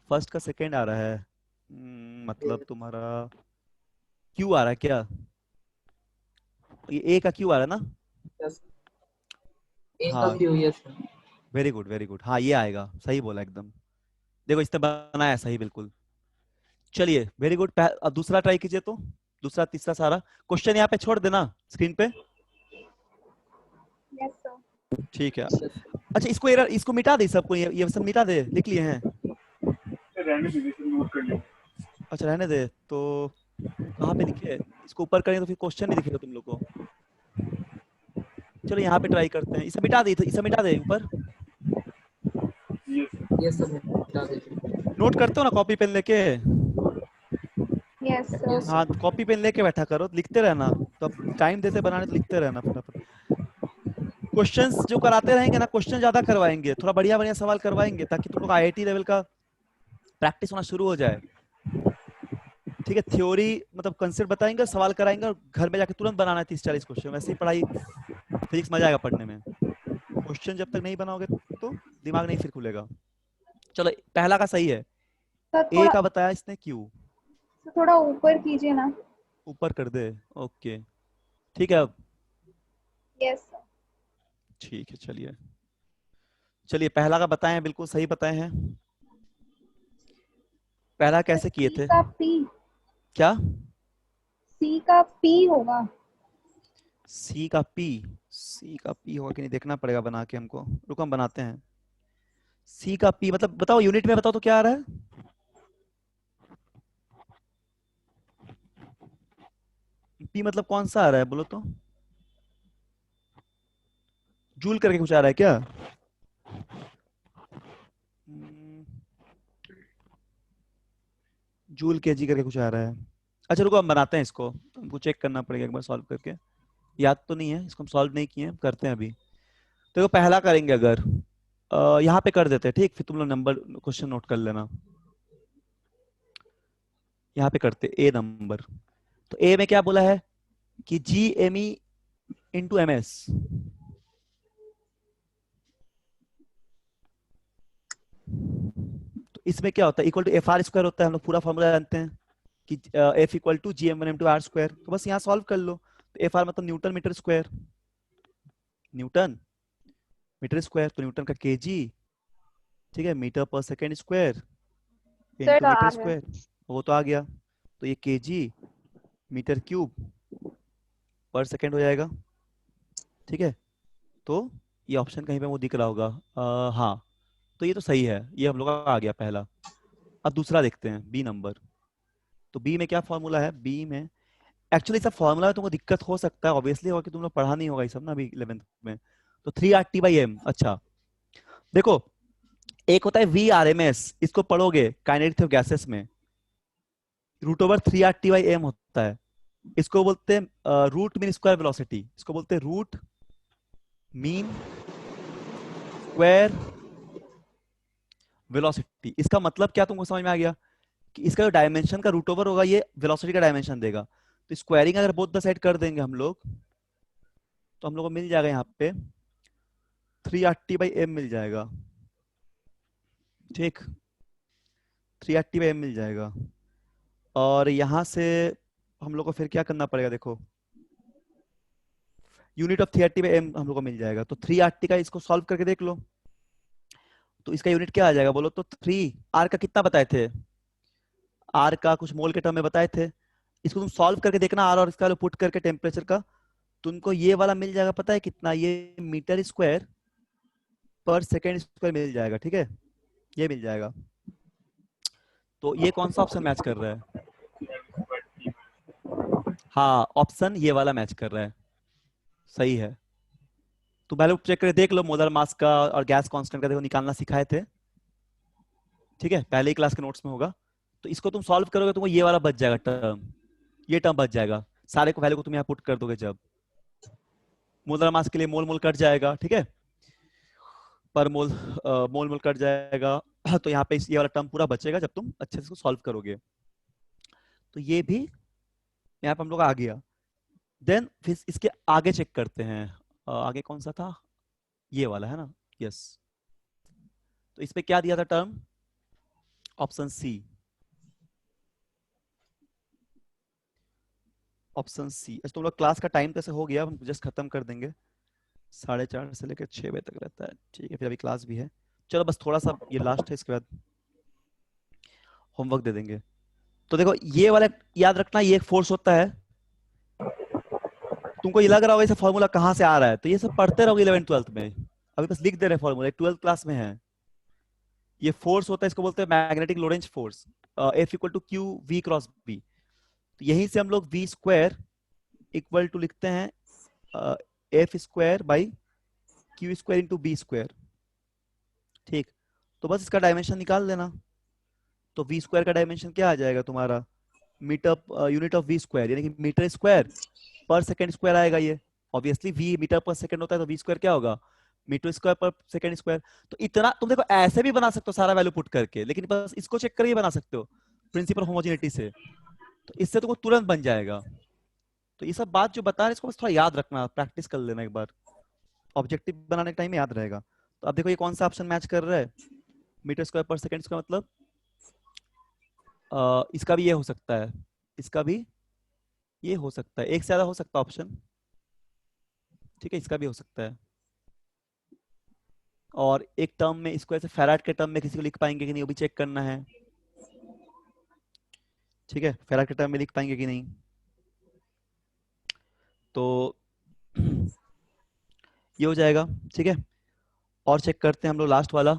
First का सेकंड आ रहा है, मतलब तुम्हारा क्यू आ रहा है क्या, ये ए का क्यू आ रहा है ना, यस ए का हाँ Q, yes very good very good, हाँ ये आएगा, सही बोला एकदम, देखो इसने बनाया सही बिल्कुल। चलिए वेरी गुड, अब दूसरा ट्राई कीजिए, तो दूसरा तीसरा सारा क्वेश्चन यहाँ पे छोड़ देना स्क्रीन पे, Yes, sir. ठीक है। अच्छा इसको एरर, इसको मिटा दे सबको, ये सब मिटा दे, लिख लिए हैं, रहने दीजिए, नोट कर लीजिए। अच्छा रहने दे, तो कहाँ पे लिखे, इसको ऊपर करें तो फिर क्वेश्चन नहीं दिखेगा तुम लोग को। चलो यहाँ पे ट्राई करते हैं, इसे मिटा दे, इसे मिटा दे ऊपर, यस सर बता दीजिए। नोट करते हो ना कॉपी पेन लेके, Yes, sir. हाँ कॉपी पेन लेके बैठा करो, लिखते रहना, तो अब टाइम देते बनाने तो लिखते रहना फटाफट। क्वेश्चंस जो कराते रहेंगे ना, क्वेश्चन ज्यादा करवाएंगे, थोड़ा बढ़िया बढ़िया सवाल करवाएंगे, ताकि तुम लोग आईआईटी लेवल का प्रैक्टिस होना शुरू हो जाए। ठीक है, थ्योरी मतलब कंसेप्ट बताएंगे, सवाल कराएंगे, और घर में जाके तुरंत बनाना है 30-40 क्वेश्चन। वैसे ही पढ़ाई फिजिक्स मजा आएगा पढ़ने में। क्वेश्चन जब तक नहीं बनाओगे तो दिमाग नहीं फिर खुलेगा। चलो, पहला का सही है, सर ए थोड़ा का बताया इसने, क्यू थोड़ा ऊपर कीजिए ना। ऊपर कर दे। ओके, ठीक है, अब यस सर। ठीक है, चलिए चलिए पहला का बताएं, बिल्कुल सही बताए हैं। पहला कैसे किए सी थे? का पी, क्या? सी का पी होगा। सी का पी? सी का पी होगा कि नहीं देखना पड़ेगा बना के हमको, रुको हम बनाते हैं। सी का पी मतलब बताओ, यूनिट में बताओ तो क्या आ रहा है? पी मतलब कौन सा आ रहा है बोलो तो? जूल करके कुछ आ रहा है क्या? जूल केजी करके कुछ आ रहा है। अच्छा रुको हम बनाते हैं इसको, हमको चेक करना पड़ेगा एक बार सॉल्व करके। याद तो नहीं है, इसको हम सॉल्व नहीं किए हैं, करते हैं अभी। तो पहला करेंगे, अगर यहाँ पे कर देते हैं, ठीक, फिर तुम लोग नंबर क्वेश्चन नोट कर लेना। यहाँ पे करते ए नंबर। तो ए में क्या बोला है कि G M E into M S. तो इसमें क्या होता है, equal to F R square होता है, हम लोग पूरा फॉर्मूला जानते हैं कि F equal to G M one M two R square. तो बस यहाँ सॉल्व कर लो। तो एफ आर मतलब newton metre square, newton metre square, तो न्यूटन का केजी, ठीक है, मीटर पर सेकेंड स्क्वायर सर इंटू आ मीटर गया। स्क्वायर, वो तो आ गया। तो ये केजी मीटर क्यूब पर सेकेंड हो जाएगा, ठीक है। तो ये ऑप्शन कहीं पे वो दिख रहा होगा, हाँ, तो ये तो सही है, ये हम लोग का आ गया पहला। अब दूसरा देखते हैं, बी नंबर। तो बी में क्या फॉर्मूला है? बी में एक्चुअली सब फॉर्मूला में तुमको दिक्कत हो सकता है, ऑब्वियसली होगा कि तुम लोग पढ़ा नहीं होगा ये सब ना अभी 11th में। तो 3RT/m। अच्छा देखो, एक होता है VRMS, इसको पढ़ोगे काइनेटिक ऑफ गैसेस में, √3RT/m होता है। इसको बोलते हैं रूट मीन स्क्वायर वेलोसिटी, इसको बोलते हैं रूट मीन स्क्वायर वेलोसिटी। इसका मतलब क्या तुमको समझ में आ गया? कि इसका जो डायमेंशन का रूट ओवर होगा, ये वेलोसिटी का डायमेंशन देगा। तो स्क्वायरिंग अगर बोथ द साइड कर देंगे हम लोग, तो हम लोग को मिल जाएगा यहाँ पे 3RT/m मिल जाएगा, ठीक, 3RT/m मिल जाएगा। और यहां से हम लोग को फिर क्या करना पड़ेगा, देखो यूनिट ऑफ 3RT/m हम लोग को मिल जाएगा। तो 3RT का इसको सॉल्व करके देख लो, तो इसका यूनिट क्या आ जाएगा बोलो तो? 3R का कितना बताए थे? आर का कुछ मोल के टर्म में बताए थे। इसको तुम सॉल्व करके देखना, आर और इसका पुट करके टेम्परेचर का, तुमको ये वाला मिल जाएगा, पता है कितना? ये मीटर स्क्वायर पर सेकेंड स्क्वायर मिल जाएगा, ठीक है, ये मिल जाएगा। तो ये कौन सा ऑप्शन मैच कर रहा है? हाँ, ऑप्शन ये वाला मैच कर रहा है, सही है। तो वैल्यू चेक करके देख लो, मोलर मास का और गैस कांस्टेंट का देखो निकालना सिखाए थे, ठीक है, पहले ही क्लास के नोट्स में होगा। तो इसको तुम सॉल्व करोगे, तुमको ये वाला बच जाएगा टर्म, ये टर्म बच जाएगा। सारे को वैल्यू को तुम यहाँ पुट कर दोगे, जब मोलर मास के लिए मोल मोल कट जाएगा, ठीक है, पर मोल मोल मोल कट जाएगा। तो यहाँ पे ये वाला टर्म पूरा बचेगा जब तुम अच्छे से इसको सॉल्व करोगे। तो ये भी यहाँ पे हम लोग आ गया। देन फिर इसके आगे चेक करते हैं, आगे कौन सा था? ये वाला है ना, यस। तो इस पे क्या दिया था term? Option C, option C. अच्छा तुम लोग क्लास का टाइम कैसे हो गया, हम जस्ट खत्म कर देंगे, 4:30 से लेकर 6 बजे तक रहता है, ठीक है, फिर अभी क्लास भी है। चलो बस थोड़ा सा ये लास्ट है, इसके बाद होमवर्क दे देंगे। तो देखो ये वाला याद रखना, ये एक फोर्स होता है। तुमको ये लग रहा होगा इसे फॉर्मूला कहाँ से आ रहा है, तो ये सब पढ़ते रहोगे 11th-12th में, अभी बस लिख दे रहे फॉर्मूला, 12th क्लास में है। ये फोर्स होता है, इसको बोलते हैं magnetic Lorentz force, F equal to Q V cross B. तो यहीं से हम लोग वी स्क्वायर इक्वल टू लिखते हैं F square by Q square into B square, ठीक। तो बस इसका डायमेंशन निकाल देना। तो वी स्क्वायर का डायमेंशन क्या आ जाएगा तुम्हारा? Metre unit of V square, यानी कि मीटर स्क्वायर पर सेकेंड स्क्वायर आएगा ये, ऑब्वियसली v मीटर पर सेकंड होता है तो v स्क्वायर क्या होगा, मीटर स्क्वायर पर सेकंड स्क्वायर। तो इतना तुम देखो ऐसे भी बना सकते हो सारा वैल्यू पुट करके, लेकिन बस इसको चेक करके बना सकते हो प्रिंसिपल होमोजेनिटी से, तो इससे तुमको तुरंत बन जाएगा। तो ये सब बात जो बता रहे हैं इसको बस थोड़ा याद रखना, प्रैक्टिस कर लेना एक बार, ऑब्जेक्टिव बनाने के टाइम में याद रहेगा। तो अब देखो ये कौन सा ऑप्शन मैच कर रहा है, मीटर स्क्वायर पर सेकंड स्क्वायर, मतलब इसका भी ये हो सकता है, इसका भी ये हो सकता है, एक से ज्यादा हो सकता है ऑप्शन, ठीक है, इसका भी हो सकता है। और एक टर्म में इसको ऐसे फैराड के टर्म में किसी को लिख पाएंगे कि नहीं वो भी चेक करना है, ठीक है, फैराड के टर्म में लिख पाएंगे कि नहीं। तो ये हो जाएगा, ठीक है। और चेक करते हैं हम लोग लास्ट वाला,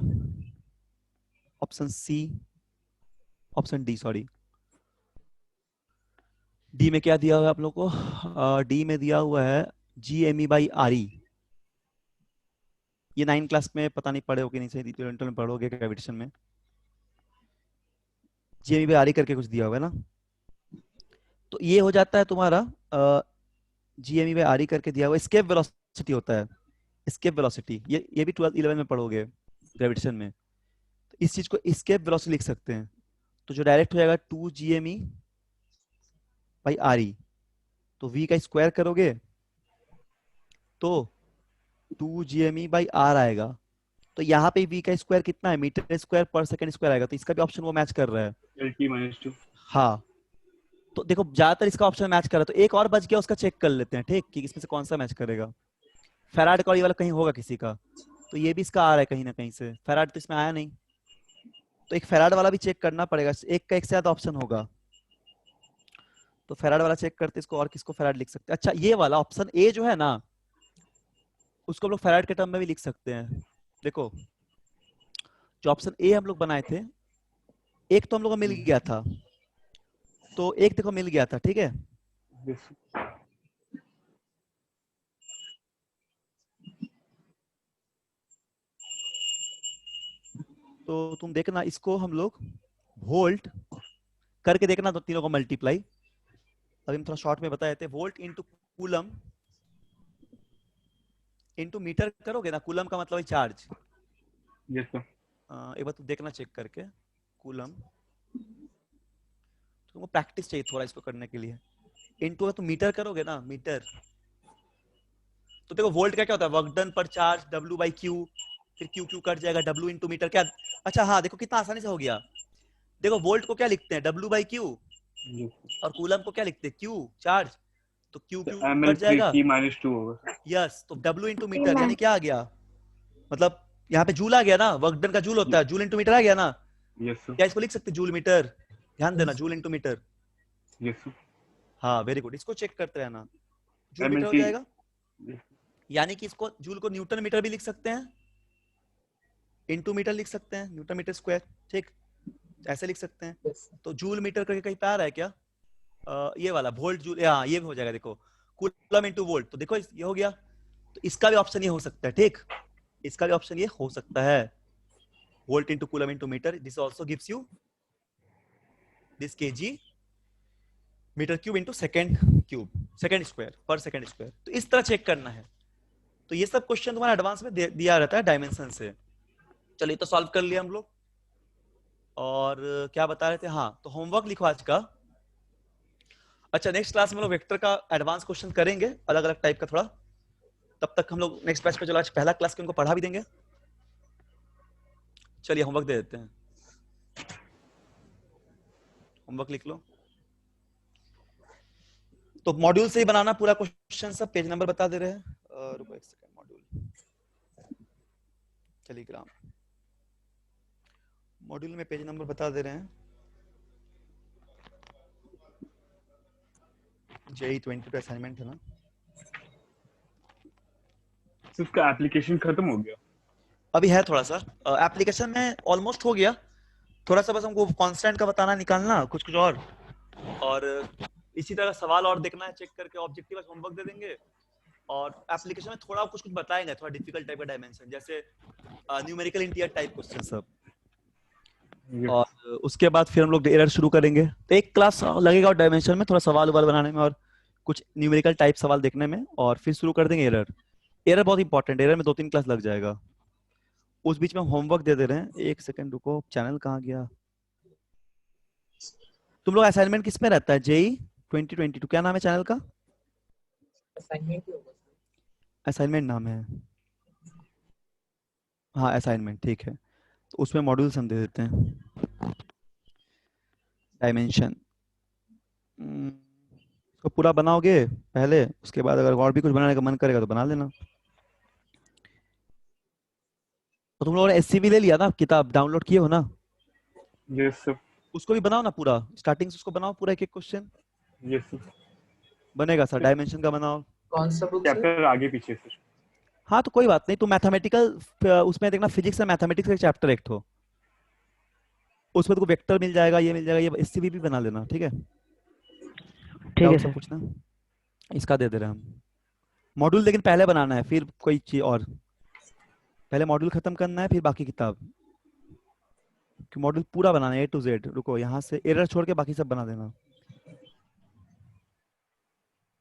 option C, option D, sorry D में क्या दिया हुआ है आप लोग को, डी में दिया हुआ है GME/RE। ये 9 क्लास में पता नहीं पढ़े हो कि नहीं, सही इंटर में पढ़ोगे ग्रेविटेशन में, GME/RE करके कुछ दिया हुआ है ना। तो ये हो जाता है तुम्हारा GME/RE करके दिया हुआ, एस्केप वेलोसिटी होता है, एस्केप वेलोसिटी, ये भी 12th 11 में पढ़ोगे ग्रेविटेशन में। तो इस चीज को एस्केप वेलोसिटी लिख सकते हैं, तो जो डायरेक्ट हो जाएगा 2GME/RE, तो v का स्क्वायर करोगे तो 2GME/r आएगा। तो यहाँ पे v का स्क्वायर कितना है, मीटर स्क्वायर पर सेकंड स्क्वायर आएगा, तो इसका भी ऑप्शन वो मैच कर रहा है, LT-2। हाँ। तो देखो ज्यादातर इसका ऑप्शन मैच कर रहा है, तो एक और बच गया, उसका चेक कर लेते हैं, ठीक, कि इसमें से कौन सा मैच करेगा। फैराड का ये वाला कहीं होगा किसी का, तो ये भी इसका आ रहा है कहीं ना कहीं से, फैराड तो इसमें आया नहीं, तो एक फैराड वाला भी चेक करना पड़ेगा, एक का एक से ज्यादा ऑप्शन होगा, तो फैराड वाला चेक करते इसको, और किसको फैराड लिख सकते हैं। अच्छा ये वाला ऑप्शन ए जो है ना, उसको हम लोग फैराड के टर्म में भी लिख सकते हैं। देखो जो ऑप्शन ए हम लोग बनाए थे, एक तो हम लोग को मिल गया था, तो एक देखो मिल गया था, ठीक है। तो तुम देखना इसको हम लोग वोल्ट करके देखना, तो तीनों को मल्टीप्लाई, अभी हम थोड़ा शॉर्ट में बताए थे, volt into coulomb into metre करोगे ना, कूलम का मतलब है चार्ज, यस सर। एक बार तुम देखना चेक करके, कूलम, तुमको प्रैक्टिस चाहिए थोड़ा इसको करने के लिए, इंटू अगर तुम मीटर करोगे ना, मीटर, तो देखो वोल्ट का क्या होता है, वर्क डन पर चार्ज, W/Q, फिर Q कट जाएगा, W इंटू मीटर क्या, अच्छा हाँ देखो कितना आसानी से हो गया। देखो वोल्ट को क्या लिखते हैं, W/Q, और कूलम को क्या लिखते हैं, Q, चार्ज, तो Q कट जाएगा, T-2 होगा। यस, तो W इंटू मीटर यानी क्या आ गया, मतलब यहाँ पे जूल आ गया ना, वर्क डन का जूल होता है, जूल इंटू मीटर आ गया ना, यस सर। क्या इसको लिख सकते जूल मीटर, ध्यान देना, joule into metre, yes sir. हाँ वेरी गुड, इसको चेक करते रहना, जूल मीटर हो जाएगा, यानी कि इसको जूल को न्यूटन मीटर भी लिख सकते हैं, इंटू मीटर लिख सकते हैं, न्यूटन मीटर स्क्वायर, ठीक, ऐसे लिख सकते हैं। तो जूल मीटर करके कहीं पे आ रहा है क्या, ये वाला वोल्ट जूल, हाँ ये भी हो जाएगा, देखो कूलम इंटू वोल्ट, तो देखो ये हो गया, तो इसका भी ऑप्शन ये हो सकता है, ठीक, इसका भी ऑप्शन ये हो सकता है, volt into coulomb into metre, this also gives you this kg metre cube into second cube, second square पर सेकेंड स्क्वायर, तो इस तरह चेक करना है। तो ये सब क्वेश्चन तुम्हारा एडवांस में दिया रहता है डायमेंशन से। चलिए तो सॉल्व कर लिया हम लोग, और क्या बता रहे थे, हाँ तो होमवर्क लिखो आज का। अच्छा नेक्स्ट क्लास में हम लोग वेक्टर का एडवांस क्वेश्चन करेंगे, अलग अलग टाइप का थोड़ा, तब तक हम लोग नेक्स्ट बैच पे चलो, आज पहला क्लास के उनको पढ़ा भी देंगे। चलिए होमवर्क दे देते हैं, होमवर्क लिख लो, तो मॉड्यूल से ही बनाना पूरा क्वेश्चन, सब पेज नंबर बता दे रहे हैं, रुको एक सेकंड, मॉड्यूल, टेलीग्राम मॉड्यूल में पेज नंबर बता दे रहे हैं, JEE 22 का असाइनमेंट है ना, इसका एप्लीकेशन खत्म हो गया, अभी है थोड़ा सा, एप्लीकेशन में ऑलमोस्ट हो गया, थोड़ा सा बस हमको कांस्टेंट का बताना निकालना, कुछ कुछ और इसी तरह सवाल और देखना है, चेक करके ऑब्जेक्टिव होमवर्क दे देंगे, और एप्लीकेशन में थोड़ा कुछ कुछ बताएंगे, थोड़ा डिफिकल्ट टाइप का डायमेंशन, जैसे न्यूमेरिकल इंटीजर टाइप क्वेश्चन सब, और उसके बाद फिर हम लोग एरर शुरू करेंगे, तो एक क्लास लगेगा और डायमेंशन में थोड़ा सवाल वाल बनाने में और कुछ न्यूमेरिकल टाइप सवाल देखने में, और फिर शुरू कर देंगे एरर। एरर बहुत इंपॉर्टेंट, एरर में 2-3 क्लास लग जाएगा। उस बीच में हम होमवर्क दे रहे हैं। एक सेकंड रुको, चैनल कहाँ गया? तुम लोग असाइनमेंट किस में रहता है? जेई 2022, क्या नाम है चैनल का? असाइनमेंट ही होगा सर। असाइनमेंट नाम है, हाँ असाइनमेंट, ठीक है। तो उसमें मॉड्यूल्स हम दे देते हैं। डायमेंशन तो पूरा बनाओगे पहले, उसके बाद अगर और भी कुछ बनाने का मन करेगा तो बना लेना। तो तुम लोगों ने एससीवी ले लिया ना, किताब डाउनलोड किए हो ना? Yes sir. उसको भी बनाओ ना पूरा, स्टार्टिंग से उसको बनाओ पूरा, एक एक क्वेश्चन यस सर। बनेगा सर। डायमेंशन का बनाओ। कौन सा बुक सर? चैप्टर आगे पीछे सर। हाँ तो कोई बात नहीं, तो मैथमेटिकल उसमें देखना, फिजिक्स और मैथमेटिक्स का चैप्टर एक हो, उसमें तुमको वेक्टर मिल जाएगा, ये मिल जाएगा, ये एससीवी भी बना लेना, ठीक है? ठीक है डाउट सर। सब पूछना। इसका दे दे रहे हैं हम मॉड्यूल, लेकिन पहले बनाना है, फिर कोई चीज और। पहले मॉड्यूल खत्म करना है, फिर बाकी किताब। कि मॉड्यूल पूरा बनाना है A to Z। रुको, यहाँ से एरर छोड़ के बाकी सब बना देना।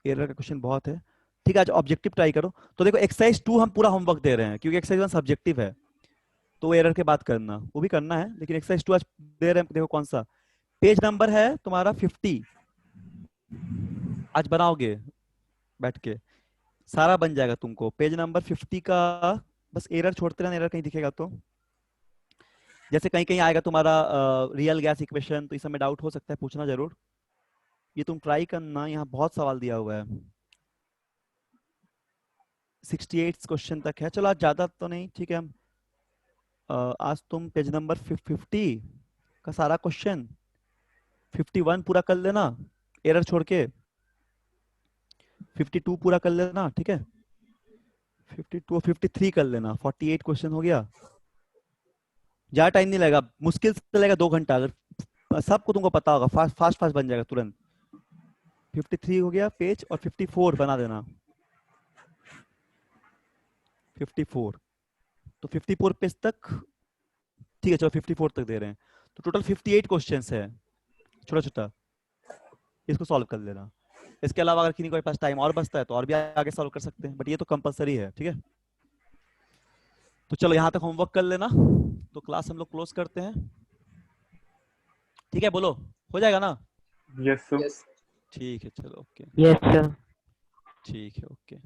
एरर का क्वेश्चन बहुत है, ठीक है? आज ऑब्जेक्टिव ट्राई करो। तो देखो एक्सरसाइज 2 हम पूरा होमवर्क दे रहे हैं, क्योंकि एक्सरसाइज 1 सब्जेक्टिव है, तो एरर के बाद करना, वो भी करना है, लेकिन एक्सरसाइज 2 आज दे रहे हैं। देखो कौन सा पेज नंबर है तुम्हारा 50। आज बनाओगे बैठ के, सारा बन जाएगा तुमको। पेज नंबर 50 का बस एरर छोड़ते रहना, एरर कहीं दिखेगा तो। जैसे कहीं कहीं आएगा तुम्हारा रियल गैस इक्वेशन, तो इस समय डाउट हो सकता है, पूछना जरूर। ये तुम ट्राई करना, यहाँ बहुत सवाल दिया हुआ है, 68 क्वेश्चन तक है। चलो आज ज्यादा तो नहीं, ठीक है? हम आज तुम पेज नंबर 50 का सारा क्वेश्चन 51 पूरा कर लेना एरर छोड़ के, 52 पूरा कर लेना, ठीक है? 52 और 53 कर लेना, 48 क्वेश्चन हो गया। ज्यादा टाइम नहीं लगेगा, मुश्किल से लगेगा 2 घंटा। अगर सबको तुमको पता होगा, फास्ट फास्ट फास्ट बन जाएगा तुरंत। 53 हो गया पेज, और 54 बना देना। 54 तो 54 पेज तक, ठीक है? चलो 54 तक दे रहे हैं, तो टोटल 58 क्वेश्चंस है, छोटा छोटा। इसको सॉल्व कर लेना। इसके अलावा अगर किसी के पास टाइम और बचता है तो और भी आगे सॉल्व कर सकते हैं, बट ये तो कंपलसरी है, ठीक है? तो चलो यहाँ तक होमवर्क कर लेना, तो क्लास हम लोग क्लोज करते हैं, ठीक है? बोलो, हो जाएगा ना? Yes sir. यस। ठीक है, चलो ओके, यस सर। ठीक है, ओके।